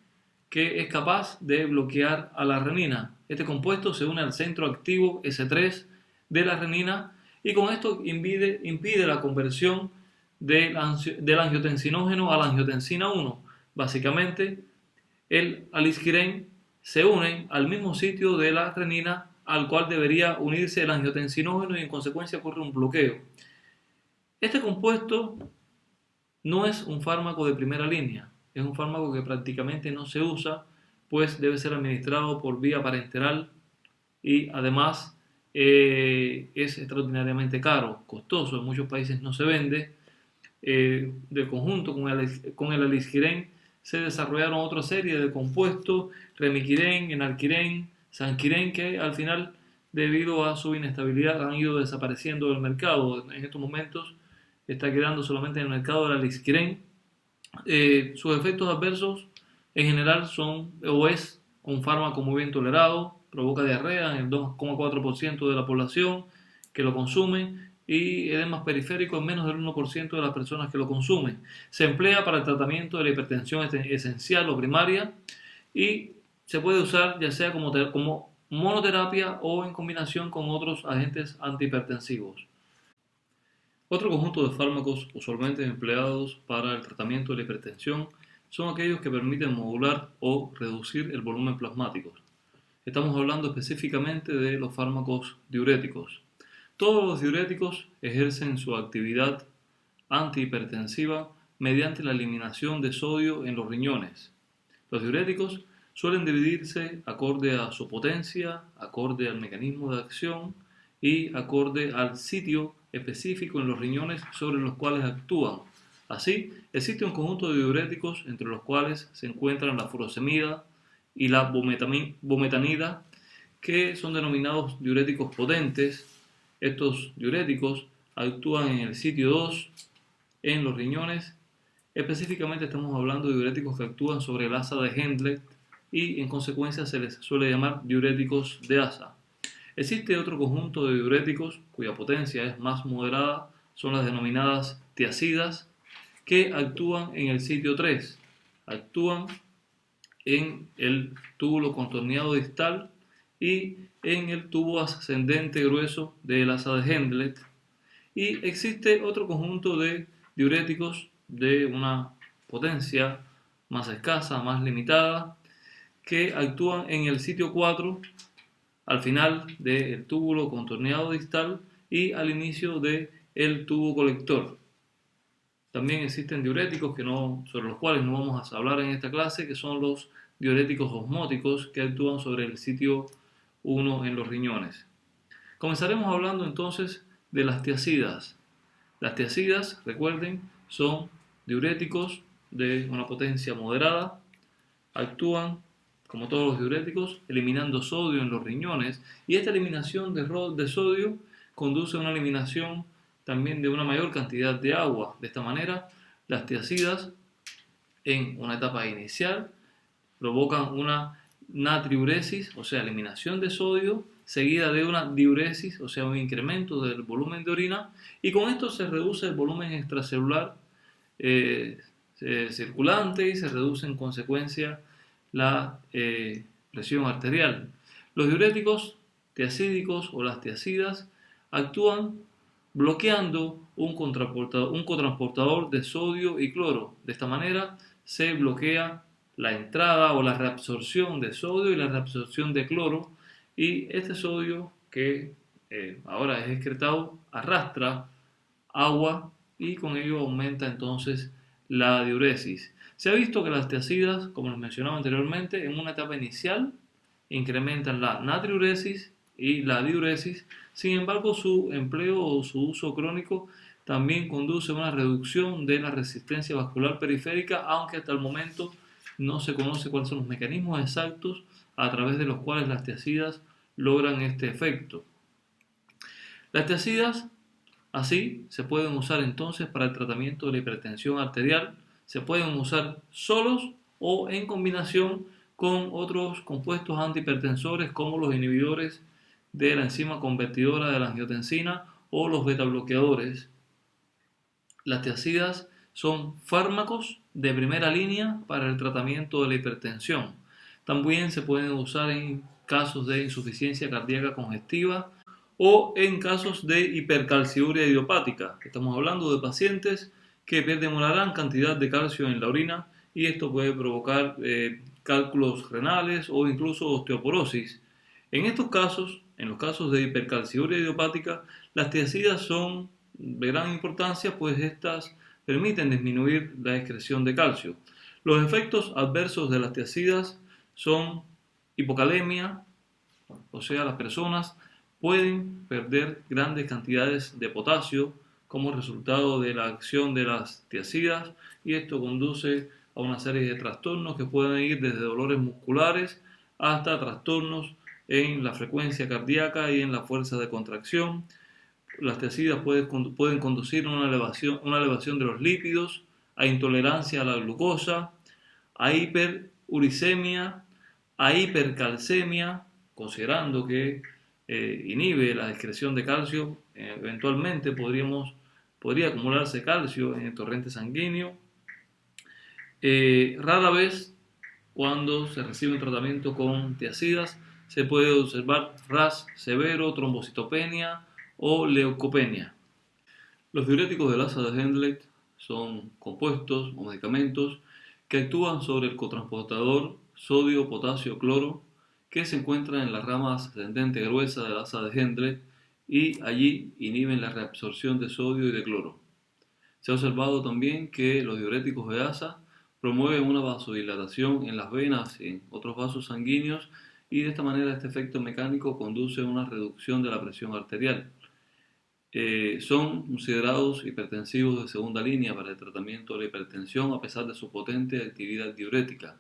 que es capaz de bloquear a la renina. Este compuesto se une al centro activo S3 de la renina y con esto impide la conversión del angiotensinógeno a la angiotensina 1. Básicamente, el alisquiren se une al mismo sitio de la renina al cual debería unirse el angiotensinógeno y en consecuencia ocurre un bloqueo. Este compuesto no es un fármaco de primera línea, es un fármaco que prácticamente no se usa, pues debe ser administrado por vía parenteral y además es extraordinariamente caro, costoso, en muchos países no se vende. De conjunto con el alisquiren se desarrollaron otra serie de compuestos, remiquiren, enalquiren, sanquiren, que al final, debido a su inestabilidad, han ido desapareciendo del mercado. En estos momentos está quedando solamente en el mercado el alisquiren. Sus efectos adversos en general son o es un fármaco muy bien tolerado, provoca diarrea en el 2,4% de la población que lo consume y edemas periféricos en menos del 1% de las personas que lo consumen. Se emplea para el tratamiento de la hipertensión esencial o primaria y se puede usar ya sea como monoterapia o en combinación con otros agentes antihipertensivos. Otro conjunto de fármacos usualmente empleados para el tratamiento de la hipertensión son aquellos que permiten modular o reducir el volumen plasmático. Estamos hablando específicamente de los fármacos diuréticos. Todos los diuréticos ejercen su actividad antihipertensiva mediante la eliminación de sodio en los riñones. Los diuréticos suelen dividirse acorde a su potencia, acorde al mecanismo de acción y acorde al sitio específico en los riñones sobre los cuales actúan. Así, existe un conjunto de diuréticos entre los cuales se encuentran la furosemida y la bumetanida, que son denominados diuréticos potentes. Estos diuréticos actúan en el sitio 2 en los riñones. Específicamente estamos hablando de diuréticos que actúan sobre el asa de Hendler y en consecuencia se les suele llamar diuréticos de asa. Existe otro conjunto de diuréticos cuya potencia es más moderada, son las denominadas tiazidas, que actúan en el sitio 3. Actúan en el túbulo contorneado distal y en el tubo ascendente grueso del asa de Hendler. Y existe otro conjunto de diuréticos de una potencia más escasa, más limitada, que actúan en el sitio 4, al final del túbulo contorneado distal y al inicio del tubo colector. También existen diuréticos sobre los cuales no vamos a hablar en esta clase, que son los diuréticos osmóticos, que actúan sobre el sitio 1 en los riñones. Comenzaremos hablando entonces de las tiazidas. Las tiazidas, recuerden, son diuréticos de una potencia moderada, actúan como todos los diuréticos, eliminando sodio en los riñones, y esta eliminación de sodio conduce a una eliminación también de una mayor cantidad de agua. De esta manera, las tiazidas en una etapa inicial provocan una natriuresis, o sea, eliminación de sodio, seguida de una diuresis, o sea, un incremento del volumen de orina, y con esto se reduce el volumen extracelular circulante y se reduce en consecuencia la presión arterial. Los diuréticos tiacídicos o las tiazidas actúan bloqueando un cotransportador de sodio y cloro. De esta manera se bloquea la entrada o la reabsorción de sodio y la reabsorción de cloro, y este sodio que ahora es excretado arrastra agua y con ello aumenta entonces la diuresis. Se ha visto que las tiazidas, como les mencionaba anteriormente, en una etapa inicial incrementan la natriuresis y la diuresis. Sin embargo, su empleo o su uso crónico también conduce a una reducción de la resistencia vascular periférica, aunque hasta el momento no se conoce cuáles son los mecanismos exactos a través de los cuales las tiazidas logran este efecto. Las tiazidas así se pueden usar entonces para el tratamiento de la hipertensión arterial. Se pueden usar solos o en combinación con otros compuestos antihipertensores como los inhibidores de la enzima convertidora de la angiotensina o los betabloqueadores. Las tiazidas son fármacos de primera línea para el tratamiento de la hipertensión. También se pueden usar en casos de insuficiencia cardíaca congestiva o en casos de hipercalciuria idiopática. Estamos hablando de pacientes que pierden una gran cantidad de calcio en la orina y esto puede provocar cálculos renales o incluso osteoporosis. En estos casos, en los casos de hipercalciuria idiopática, las tiazidas son de gran importancia, pues estas permiten disminuir la excreción de calcio. Los efectos adversos de las tiazidas son hipocalemia, o sea, las personas pueden perder grandes cantidades de potasio como resultado de la acción de las tiazidas, y esto conduce a una serie de trastornos que pueden ir desde dolores musculares hasta trastornos en la frecuencia cardíaca y en la fuerza de contracción. Las tiazidas pueden conducir a una elevación de los lípidos, a intolerancia a la glucosa, a hiperuricemia, a hipercalcemia, considerando que inhibe la excreción de calcio. Eventualmente podría acumularse calcio en el torrente sanguíneo. Rara vez, cuando se recibe un tratamiento con tiazidas, se puede observar RAS severo, trombocitopenia o leucopenia. Los diuréticos del asa de Henle son compuestos o medicamentos que actúan sobre el cotransportador sodio-potasio-cloro que se encuentra en la rama ascendente gruesa del asa de Henle y allí inhiben la reabsorción de sodio y de cloro. Se ha observado también que los diuréticos de asa promueven una vasodilatación en las venas y en otros vasos sanguíneos, y de esta manera este efecto mecánico conduce a una reducción de la presión arterial. Son considerados hipertensivos de segunda línea para el tratamiento de la hipertensión a pesar de su potente actividad diurética,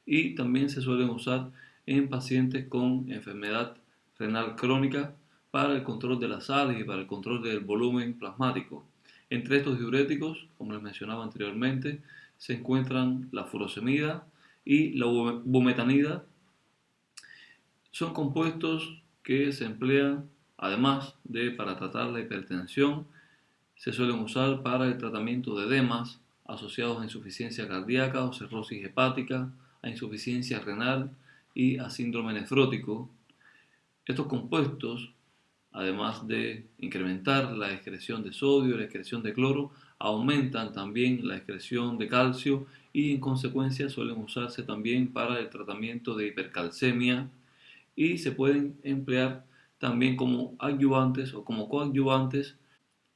y también se suelen usar en pacientes con enfermedad renal crónica para el control de las sales y para el control del volumen plasmático. Entre estos diuréticos, como les mencionaba anteriormente, se encuentran la furosemida y la bumetanida. Son compuestos que se emplean además de para tratar la hipertensión. Se suelen usar para el tratamiento de edemas asociados a insuficiencia cardíaca o cirrosis hepática, a insuficiencia renal y a síndrome nefrótico. Estos compuestos, además de incrementar la excreción de sodio y la excreción de cloro, aumentan también la excreción de calcio y en consecuencia suelen usarse también para el tratamiento de hipercalcemia, y se pueden emplear también como adyuvantes o como coadyuvantes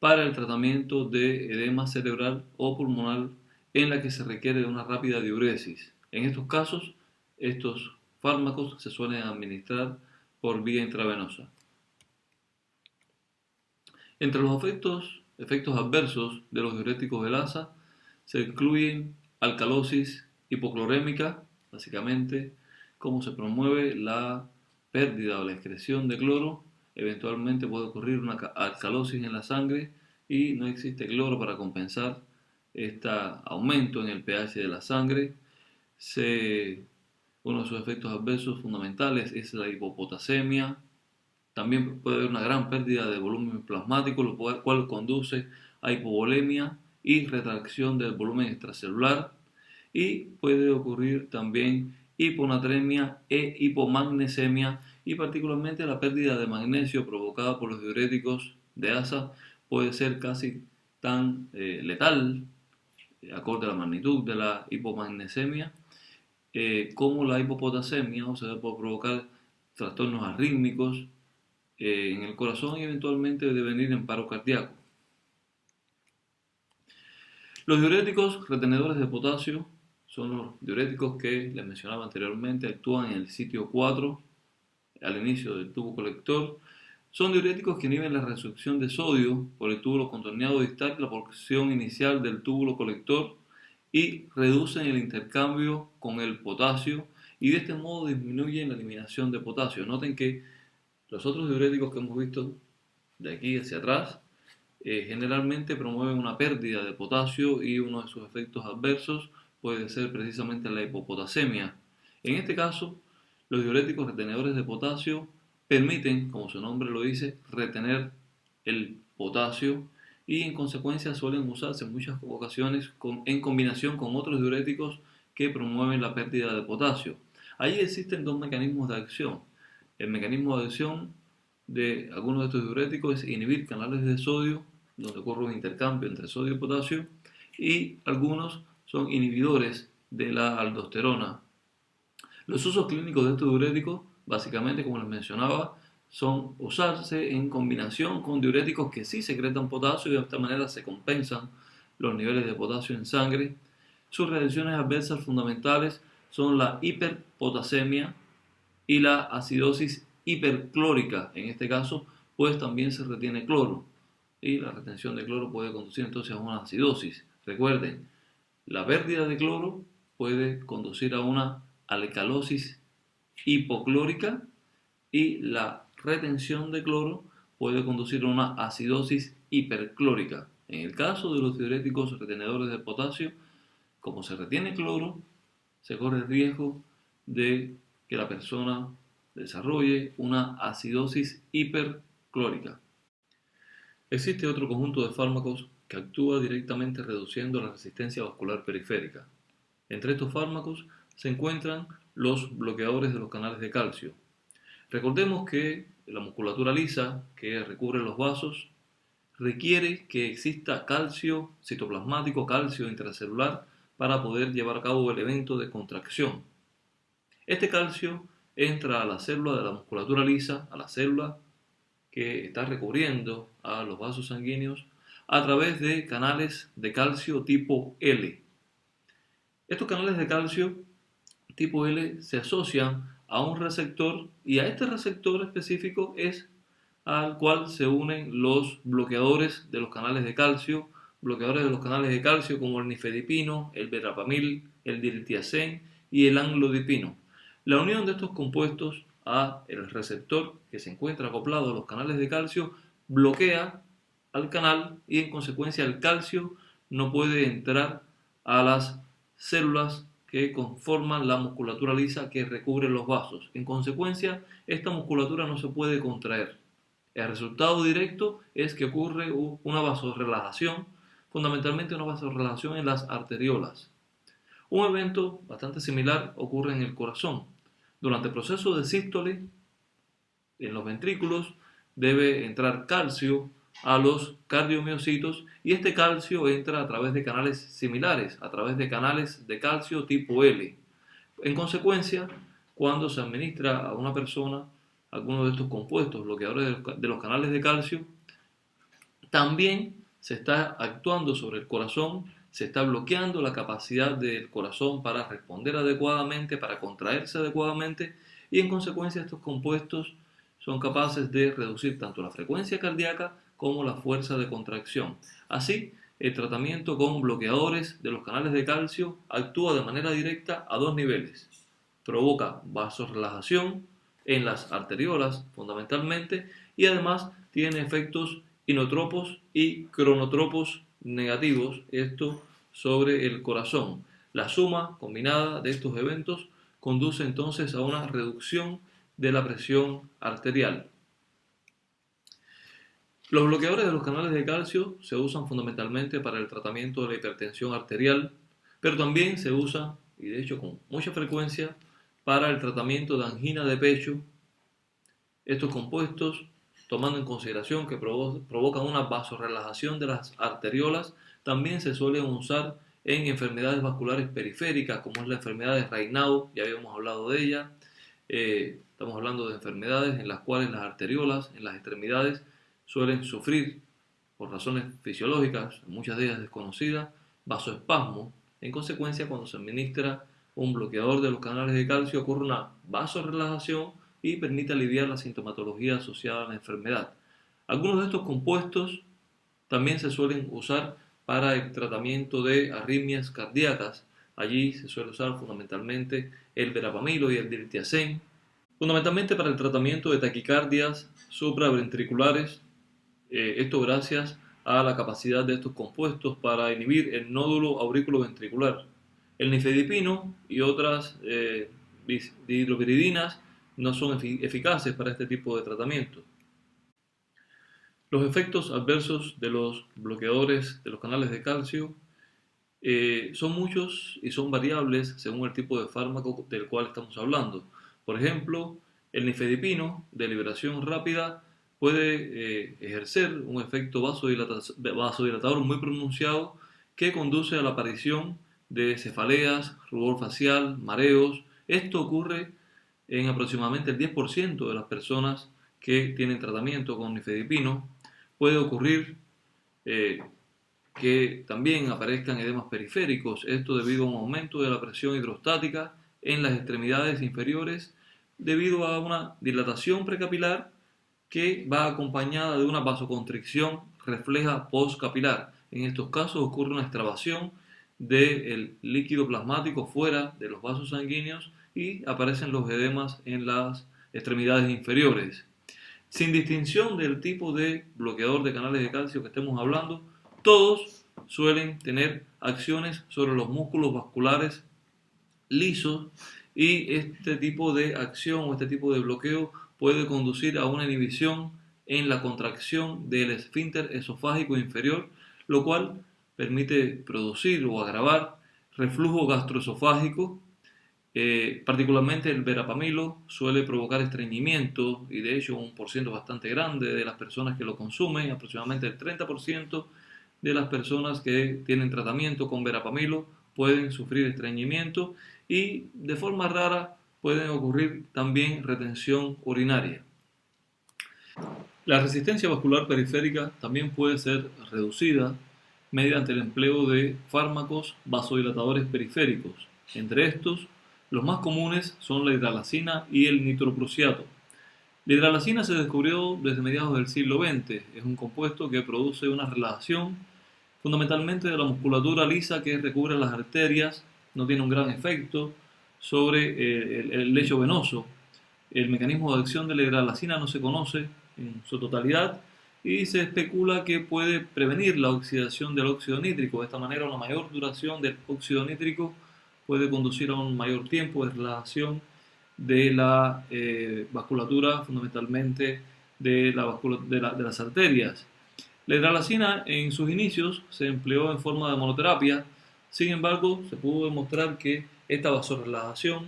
para el tratamiento de edema cerebral o pulmonar en la que se requiere de una rápida diuresis. En estos casos, estos fármacos se suelen administrar por vía intravenosa. Entre los efectos efectos adversos de los diuréticos del ASA se incluyen alcalosis hipoclorémica, básicamente cómo se promueve la pérdida o la excreción de cloro. Eventualmente puede ocurrir una alcalosis en la sangre y no existe cloro para compensar este aumento en el pH de la sangre. Uno de sus efectos adversos fundamentales es la hipopotasemia. También puede haber una gran pérdida de volumen plasmático, lo cual conduce a hipovolemia y retracción del volumen extracelular. Y puede ocurrir también hiponatremia e hipomagnesemia, y particularmente la pérdida de magnesio provocada por los diuréticos de ASA puede ser casi tan letal, acorde a la magnitud de la hipomagnesemia, como la hipopotasemia, o sea, puede provocar trastornos arrítmicos en el corazón y eventualmente devenir en paro cardíaco. Los diuréticos retenedores de potasio son los diuréticos que les mencionaba anteriormente, actúan en el sitio 4 al inicio del tubo colector. Son diuréticos que inhiben la reabsorción de sodio por el túbulo contorneado distal, la porción inicial del túbulo colector, y reducen el intercambio con el potasio y de este modo disminuyen la eliminación de potasio. Noten que los otros diuréticos que hemos visto de aquí hacia atrás generalmente promueven una pérdida de potasio y uno de sus efectos adversos puede ser precisamente la hipopotasemia. En este caso, los diuréticos retenedores de potasio permiten, como su nombre lo dice, retener el potasio y en consecuencia suelen usarse en muchas ocasiones en combinación con otros diuréticos que promueven la pérdida de potasio. Allí existen dos mecanismos de acción. El mecanismo de acción de algunos de estos diuréticos es inhibir canales de sodio, donde ocurre un intercambio entre sodio y potasio, y algunos son inhibidores de la aldosterona. Los usos clínicos de estos diuréticos, básicamente, como les mencionaba, son usarse en combinación con diuréticos que sí secretan potasio y de esta manera se compensan los niveles de potasio en sangre. Sus reacciones adversas fundamentales son la hiperpotasemia y la acidosis hiperclórica. En este caso, pues también se retiene cloro y la retención de cloro puede conducir entonces a una acidosis. Recuerden, la pérdida de cloro puede conducir a una alcalosis hipoclórica y la retención de cloro puede conducir a una acidosis hiperclórica. En el caso de los diuréticos retenedores de potasio, como se retiene cloro, se corre el riesgo de que la persona desarrolle una acidosis hiperclórica. Existe otro conjunto de fármacos que actúa directamente reduciendo la resistencia vascular periférica. Entre estos fármacos se encuentran los bloqueadores de los canales de calcio. Recordemos que la musculatura lisa que recubre los vasos requiere que exista calcio citoplasmático, calcio intracelular, para poder llevar a cabo el evento de contracción. Este calcio entra a la célula de la musculatura lisa, a la célula que está recubriendo a los vasos sanguíneos, a través de canales de calcio tipo L. Estos canales de calcio tipo L se asocian a un receptor y a este receptor específico es al cual se unen los bloqueadores de los canales de calcio, como el nifedipino, el verapamil, el diltiazem y el amlodipino. La unión de estos compuestos a el receptor que se encuentra acoplado a los canales de calcio bloquea al canal y en consecuencia el calcio no puede entrar a las células que conforman la musculatura lisa que recubre los vasos. En consecuencia, esta musculatura no se puede contraer. El resultado directo es que ocurre una vasorelajación, fundamentalmente una vasorelajación en las arteriolas. Un evento bastante similar ocurre en el corazón. Durante el proceso de sístole, en los ventrículos, debe entrar calcio a los cardiomiocitos y este calcio entra a través de canales similares, a través de canales de calcio tipo L. En consecuencia, cuando se administra a una persona alguno de estos compuestos bloqueadores de los canales de calcio, también se está actuando sobre el corazón, se está bloqueando la capacidad del corazón para responder adecuadamente, para contraerse adecuadamente y en consecuencia estos compuestos son capaces de reducir tanto la frecuencia cardíaca como la fuerza de contracción. Así, el tratamiento con bloqueadores de los canales de calcio actúa de manera directa a dos niveles. Provoca vasorelajación en las arteriolas fundamentalmente y además tiene efectos inotropos y cronotropos negativos, esto sobre el corazón. La suma combinada de estos eventos conduce entonces a una reducción de la presión arterial. Los bloqueadores de los canales de calcio se usan fundamentalmente para el tratamiento de la hipertensión arterial, pero también se usan, y de hecho con mucha frecuencia, para el tratamiento de angina de pecho. Estos compuestos, tomando en consideración que provocan una vasorelajación de las arteriolas, también se suelen usar en enfermedades vasculares periféricas, como es la enfermedad de Raynaud, ya habíamos hablado de ella. Estamos hablando de enfermedades en las cuales las arteriolas en las extremidades suelen sufrir, por razones fisiológicas, muchas de ellas desconocidas, vasoespasmo. En consecuencia, cuando se administra un bloqueador de los canales de calcio, ocurre una vasorelajación y permite aliviar la sintomatología asociada a la enfermedad. Algunos de estos compuestos también se suelen usar para el tratamiento de arritmias cardíacas. Allí se suele usar fundamentalmente el verapamilo y el diltiazem, fundamentalmente para el tratamiento de taquicardias supraventriculares. Esto gracias a la capacidad de estos compuestos para inhibir el nódulo auriculoventricular. El nifedipino y otras dihidropiridinas no son eficaces para este tipo de tratamiento. Los efectos adversos de los bloqueadores de los canales de calcio son muchos y son variables según el tipo de fármaco del cual estamos hablando. Por ejemplo, el nifedipino de liberación rápida puede ejercer un efecto vasodilatador muy pronunciado que conduce a la aparición de cefaleas, rubor facial, mareos. Esto ocurre en aproximadamente el 10% de las personas que tienen tratamiento con nifedipino. Puede ocurrir que también aparezcan edemas periféricos, esto debido a un aumento de la presión hidrostática en las extremidades inferiores debido a una dilatación precapilar que va acompañada de una vasoconstricción refleja postcapilar. En estos casos ocurre una extravasación del líquido plasmático fuera de los vasos sanguíneos y aparecen los edemas en las extremidades inferiores. Sin distinción del tipo de bloqueador de canales de calcio que estemos hablando, todos suelen tener acciones sobre los músculos vasculares lisos y este tipo de acción o este tipo de bloqueo puede conducir a una inhibición en la contracción del esfínter esofágico inferior, lo cual permite producir o agravar reflujo gastroesofágico. Particularmente el verapamilo suele provocar estreñimiento y de hecho un porcentaje bastante grande de las personas que lo consumen, aproximadamente el 30% de las personas que tienen tratamiento con verapamilo pueden sufrir estreñimiento y de forma rara pueden ocurrir también retención urinaria. La resistencia vascular periférica también puede ser reducida mediante el empleo de fármacos vasodilatadores periféricos. Entre estos, los más comunes son la hidralazina y el nitroprusiato. La hidralazina se descubrió desde mediados del siglo XX. Es un compuesto que produce una relajación fundamentalmente de la musculatura lisa que recubre las arterias. No tiene un gran efecto sobre el lecho venoso. El mecanismo de acción de la hidralazina no se conoce en su totalidad y se especula que puede prevenir la oxidación del óxido nítrico. De esta manera, una mayor duración del óxido nítrico puede conducir a un mayor tiempo de relajación de la vasculatura, fundamentalmente de las arterias. La hidralazina en sus inicios se empleó en forma de monoterapia. Sin embargo, se pudo demostrar que esta vasorelajación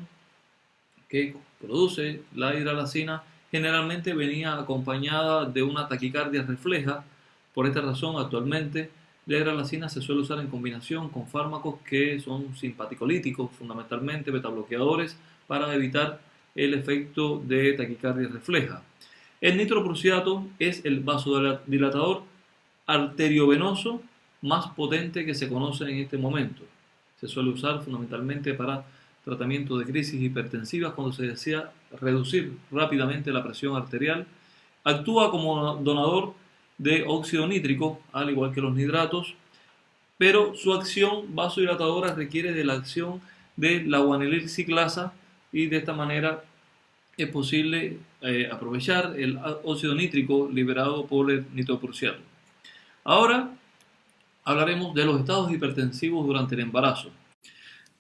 que produce la hidralazina generalmente venía acompañada de una taquicardia refleja. Por esta razón, actualmente la hidralazina se suele usar en combinación con fármacos que son simpaticolíticos, fundamentalmente betabloqueadores, para evitar el efecto de taquicardia refleja. El nitroprusiato es el vasodilatador arteriovenoso más potente que se conoce en este momento. Se suele usar fundamentalmente para tratamiento de crisis hipertensivas cuando se desea reducir rápidamente la presión arterial. Actúa como donador de óxido nítrico, al igual que los nitratos, pero su acción vasodilatadora requiere de la acción de la guanilil ciclasa y de esta manera es posible aprovechar el óxido nítrico liberado por el nitroprusiato. Ahora hablaremos de los estados hipertensivos durante el embarazo.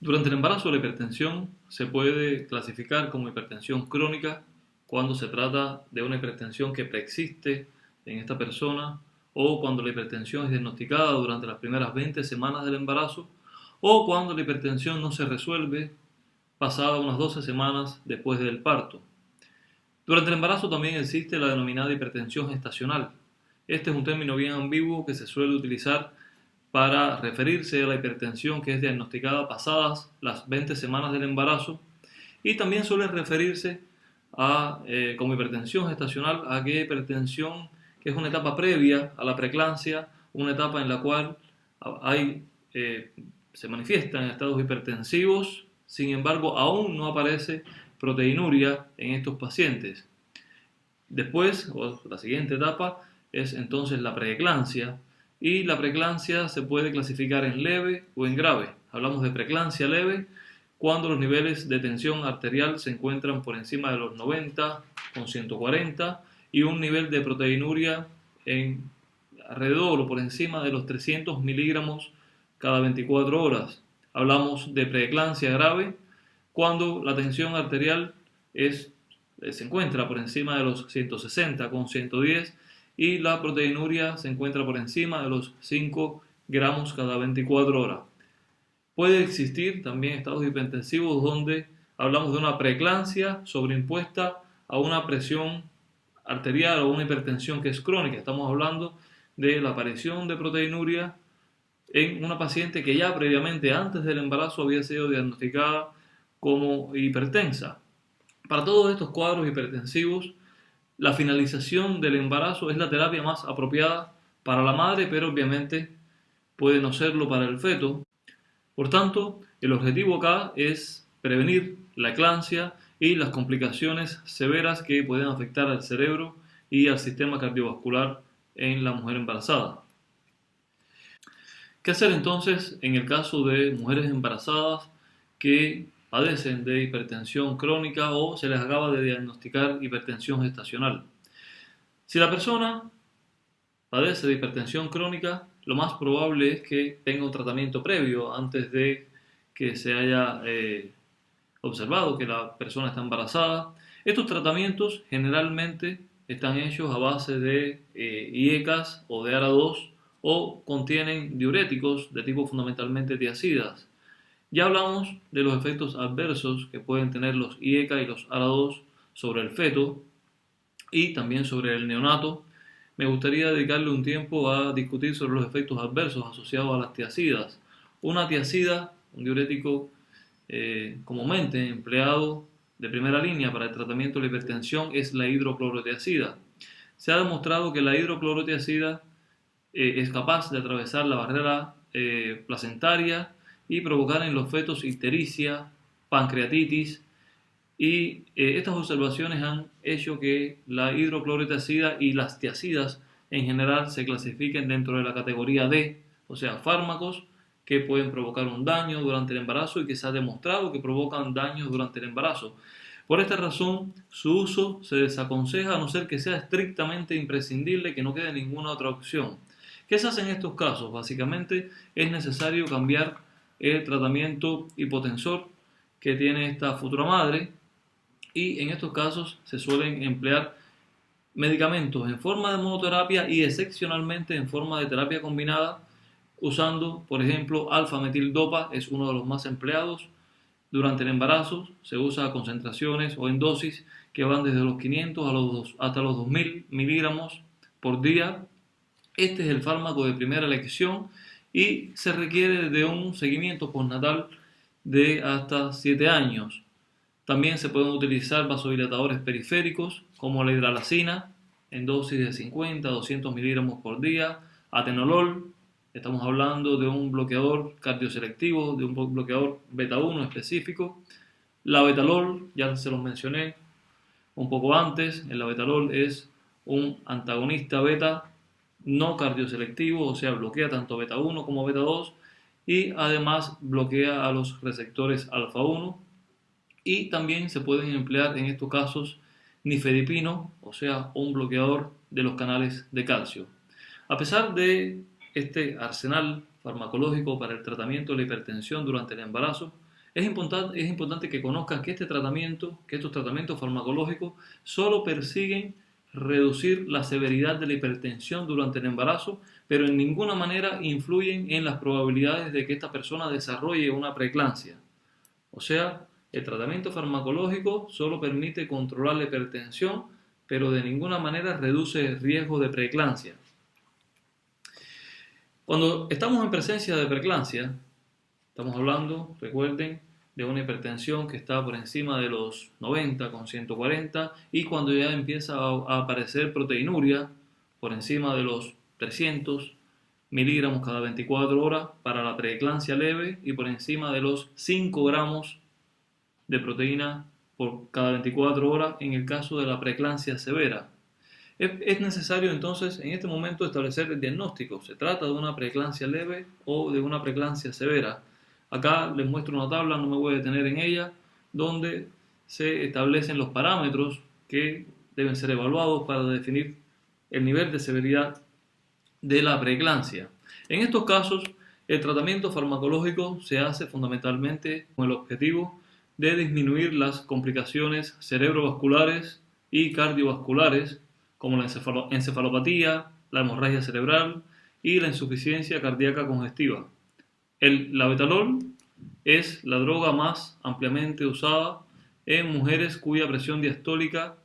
Durante el embarazo, la hipertensión se puede clasificar como hipertensión crónica cuando se trata de una hipertensión que preexiste en esta persona, o cuando la hipertensión es diagnosticada durante las primeras 20 semanas del embarazo, o cuando la hipertensión no se resuelve pasada unas 12 semanas después del parto. Durante el embarazo también existe la denominada hipertensión gestacional. Este es un término bien ambiguo que se suele utilizar para referirse a la hipertensión que es diagnosticada pasadas las 20 semanas del embarazo, y también suele referirse como hipertensión gestacional a aquella hipertensión que es una etapa previa a la preeclampsia, una etapa en la cual se manifiestan estados hipertensivos, sin embargo aún no aparece proteinuria en estos pacientes. Después, o la siguiente etapa, es entonces la preeclampsia, y la preeclampsia se puede clasificar en leve o en grave. Hablamos de preeclampsia leve cuando los niveles de tensión arterial se encuentran por encima de los 90 con 140 y un nivel de proteinuria en alrededor o por encima de los 300 miligramos cada 24 horas. Hablamos de preeclampsia grave cuando la tensión arterial se encuentra por encima de los 160 con 110 y la proteinuria se encuentra por encima de los 5 gramos cada 24 horas. Puede existir también estados hipertensivos donde hablamos de una preeclampsia sobreimpuesta a una presión arterial o una hipertensión que es crónica. Estamos hablando de la aparición de proteinuria en una paciente que ya previamente, antes del embarazo, había sido diagnosticada como hipertensa. Para todos estos cuadros hipertensivos, la finalización del embarazo es la terapia más apropiada para la madre, pero obviamente puede no serlo para el feto. Por tanto, el objetivo acá es prevenir la eclampsia y las complicaciones severas que pueden afectar al cerebro y al sistema cardiovascular en la mujer embarazada. ¿Qué hacer entonces en el caso de mujeres embarazadas que padecen de hipertensión crónica o se les acaba de diagnosticar hipertensión gestacional? Si la persona padece de hipertensión crónica, lo más probable es que tenga un tratamiento previo antes de que se haya observado que la persona está embarazada. Estos tratamientos generalmente están hechos a base de IECAS o de ARA2 o contienen diuréticos de tipo fundamentalmente tiacidas. Ya hablamos de los efectos adversos que pueden tener los IECA y los ARA2 sobre el feto y también sobre el neonato. Me gustaría dedicarle un tiempo a discutir sobre los efectos adversos asociados a las tiacidas. Una tiacida, un diurético comúnmente empleado de primera línea para el tratamiento de la hipertensión, es la hidroclorotiazida. Se ha demostrado que la hidroclorotiazida es capaz de atravesar la barrera placentaria y provocar en los fetos ictericia, pancreatitis, y estas observaciones han hecho que la hidroclorotiazida y las tiacidas en general se clasifiquen dentro de la categoría D, o sea, fármacos que pueden provocar un daño durante el embarazo y que se ha demostrado que provocan daños durante el embarazo. Por esta razón, su uso se desaconseja a no ser que sea estrictamente imprescindible, que no quede ninguna otra opción. ¿Qué se hace en estos casos? Básicamente es necesario cambiar el tratamiento hipotensor que tiene esta futura madre, y en estos casos se suelen emplear medicamentos en forma de monoterapia y excepcionalmente en forma de terapia combinada, usando, por ejemplo, alfa-metildopa, es uno de los más empleados durante el embarazo. Se usa a concentraciones o en dosis que van desde los 500 hasta los 2000 miligramos por día. Este es el fármaco de primera elección y se requiere de un seguimiento postnatal de hasta 7 años. También se pueden utilizar vasodilatadores periféricos como la hidralazina en dosis de 50 a 200 miligramos por día, atenolol, estamos hablando de un bloqueador cardioselectivo, de un bloqueador beta 1 específico, la betalol, ya se los mencioné un poco antes, el labetalol es un antagonista beta no cardioselectivo, o sea, bloquea tanto beta 1 como beta 2 y además bloquea a los receptores alfa 1 y también se pueden emplear en estos casos nifedipino, o sea, un bloqueador de los canales de calcio. A pesar de este arsenal farmacológico para el tratamiento de la hipertensión durante el embarazo, es importante que conozcan que estos tratamientos farmacológicos solo persiguen reducir la severidad de la hipertensión durante el embarazo, pero en ninguna manera influyen en las probabilidades de que esta persona desarrolle una preeclampsia. O sea, el tratamiento farmacológico solo permite controlar la hipertensión, pero de ninguna manera reduce el riesgo de preeclampsia. Cuando estamos en presencia de preeclampsia, estamos hablando, recuerden, de una hipertensión que está por encima de los 90 con 140 y cuando ya empieza a aparecer proteinuria por encima de los 300 miligramos cada 24 horas para la preeclampsia leve y por encima de los 5 gramos de proteína por cada 24 horas en el caso de la preeclampsia severa. Es necesario entonces en este momento establecer el diagnóstico. ¿Se trata de una preeclampsia leve o de una preeclampsia severa? Acá les muestro una tabla, no me voy a detener en ella, donde se establecen los parámetros que deben ser evaluados para definir el nivel de severidad de la preeclampsia. En estos casos, el tratamiento farmacológico se hace fundamentalmente con el objetivo de disminuir las complicaciones cerebrovasculares y cardiovasculares, como la encefalopatía, la hemorragia cerebral y la insuficiencia cardíaca congestiva. El labetalol es la droga más ampliamente usada en mujeres cuya presión diastólica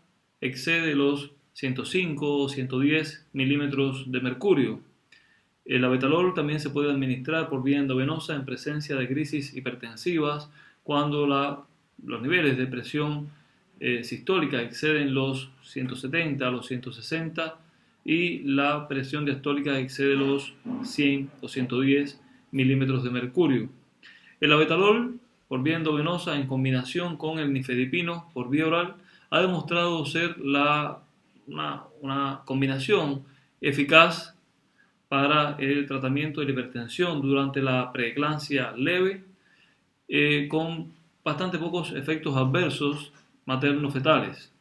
excede los 105 o 110 milímetros de mercurio. El labetalol también se puede administrar por vía endovenosa en presencia de crisis hipertensivas cuando los niveles de presión sistólica exceden los 170 a los 160 y la presión diastólica excede los 100 o 110 milímetros de mercurio. El labetalol por vía endovenosa en combinación con el nifedipino por vía oral ha demostrado ser una combinación eficaz para el tratamiento de la hipertensión durante la preeclampsia leve con bastante pocos efectos adversos materno-fetales.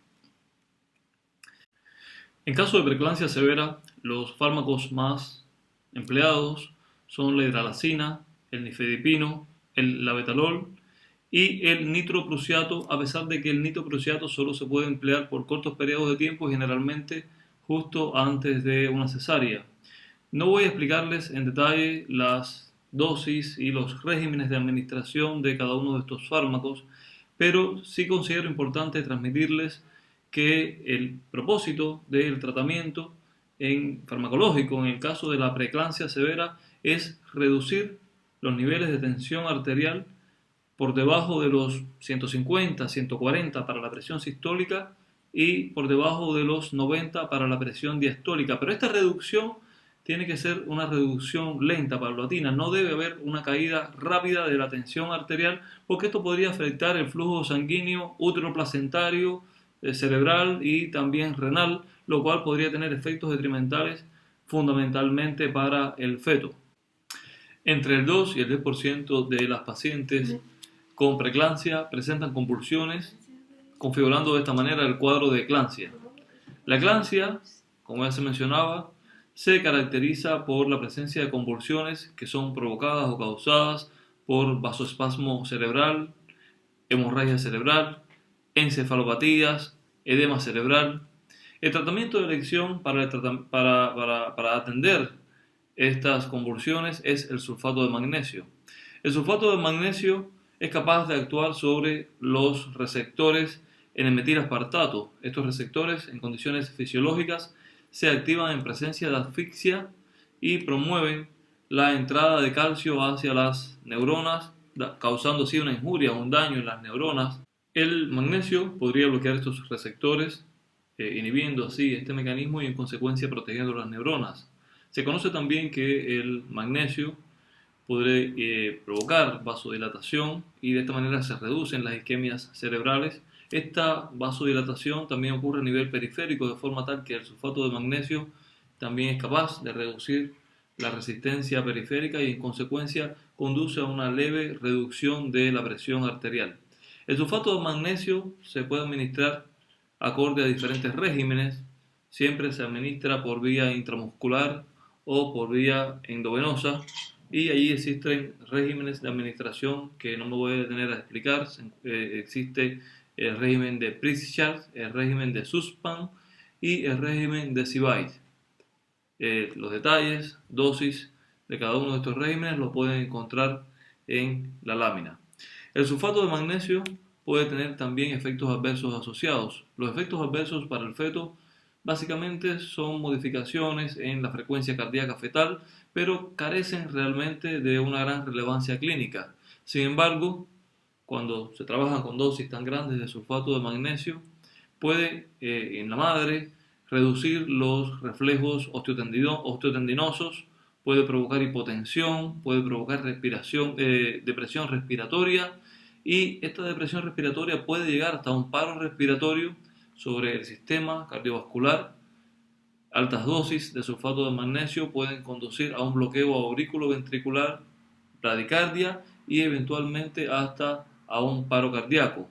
En caso de preeclampsia severa, los fármacos más empleados son la hidralazina, el nifedipino, el labetalol y el nitroprusiato, a pesar de que el nitroprusiato solo se puede emplear por cortos periodos de tiempo y generalmente justo antes de una cesárea. No voy a explicarles en detalle las dosis y los regímenes de administración de cada uno de estos fármacos, pero sí considero importante transmitirles que el propósito del tratamiento farmacológico en el caso de la preeclampsia severa es reducir los niveles de tensión arterial por debajo de los 150, 140 para la presión sistólica y por debajo de los 90 para la presión diastólica. Pero esta reducción tiene que ser una reducción lenta, paulatina. No debe haber una caída rápida de la tensión arterial porque esto podría afectar el flujo sanguíneo uteroplacentario, cerebral y también renal, lo cual podría tener efectos detrimentales fundamentalmente para el feto. Entre el 2 y el 10% de las pacientes con preeclampsia presentan convulsiones, configurando de esta manera el cuadro de eclampsia. La eclampsia, como ya se mencionaba, se caracteriza por la presencia de convulsiones que son provocadas o causadas por vasoespasmo cerebral, hemorragia cerebral, encefalopatías, edema cerebral. El tratamiento de elección para atender estas convulsiones es el sulfato de magnesio. El sulfato de magnesio es capaz de actuar sobre los receptores en el metilaspartato. Estos receptores, en condiciones fisiológicas, se activan en presencia de asfixia y promueven la entrada de calcio hacia las neuronas, causando así una injuria o un daño en las neuronas. El magnesio podría bloquear estos receptores, inhibiendo así este mecanismo y en consecuencia protegiendo las neuronas. Se conoce también que el magnesio podría provocar vasodilatación y de esta manera se reducen las isquemias cerebrales. Esta vasodilatación también ocurre a nivel periférico de forma tal que el sulfato de magnesio también es capaz de reducir la resistencia periférica y en consecuencia conduce a una leve reducción de la presión arterial. El sulfato de magnesio se puede administrar acorde a diferentes regímenes. Siempre se administra por vía intramuscular o por vía endovenosa, y allí existen regímenes de administración que no me voy a detener a explicar. Existe el régimen de Pritchard, el régimen de Sussman y el régimen de Seebein. Los detalles, dosis de cada uno de estos regímenes los pueden encontrar en la lámina. El sulfato de magnesio puede tener también efectos adversos asociados. Los efectos adversos para el feto básicamente son modificaciones en la frecuencia cardíaca fetal, pero carecen realmente de una gran relevancia clínica. Sin embargo, cuando se trabajan con dosis tan grandes de sulfato de magnesio, puede en la madre reducir los reflejos osteotendinosos, puede provocar hipotensión, puede provocar depresión respiratoria, y esta depresión respiratoria puede llegar hasta un paro respiratorio sobre el sistema cardiovascular. Altas dosis de sulfato de magnesio pueden conducir a un bloqueo auriculoventricular, bradicardia y eventualmente hasta a un paro cardíaco.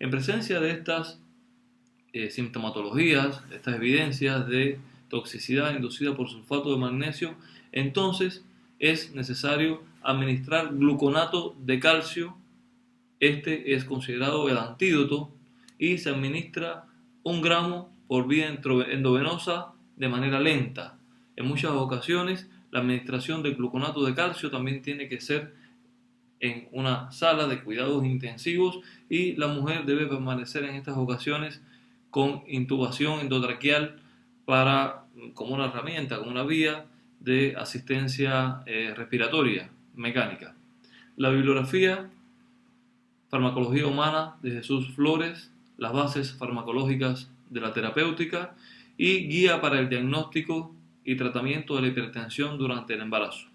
En presencia de estas sintomatologías, estas evidencias de toxicidad inducida por sulfato de magnesio, entonces es necesario administrar gluconato de calcio. Este es considerado el antídoto y se administra 1 gramo por vía endovenosa de manera lenta. En muchas ocasiones la administración del gluconato de calcio también tiene que ser en una sala de cuidados intensivos, y la mujer debe permanecer en estas ocasiones con intubación endotraqueal como una herramienta, como una vía de asistencia respiratoria mecánica. La bibliografía: Farmacología humana de Jesús Flores, las bases farmacológicas de la terapéutica y guía para el diagnóstico y tratamiento de la hipertensión durante el embarazo.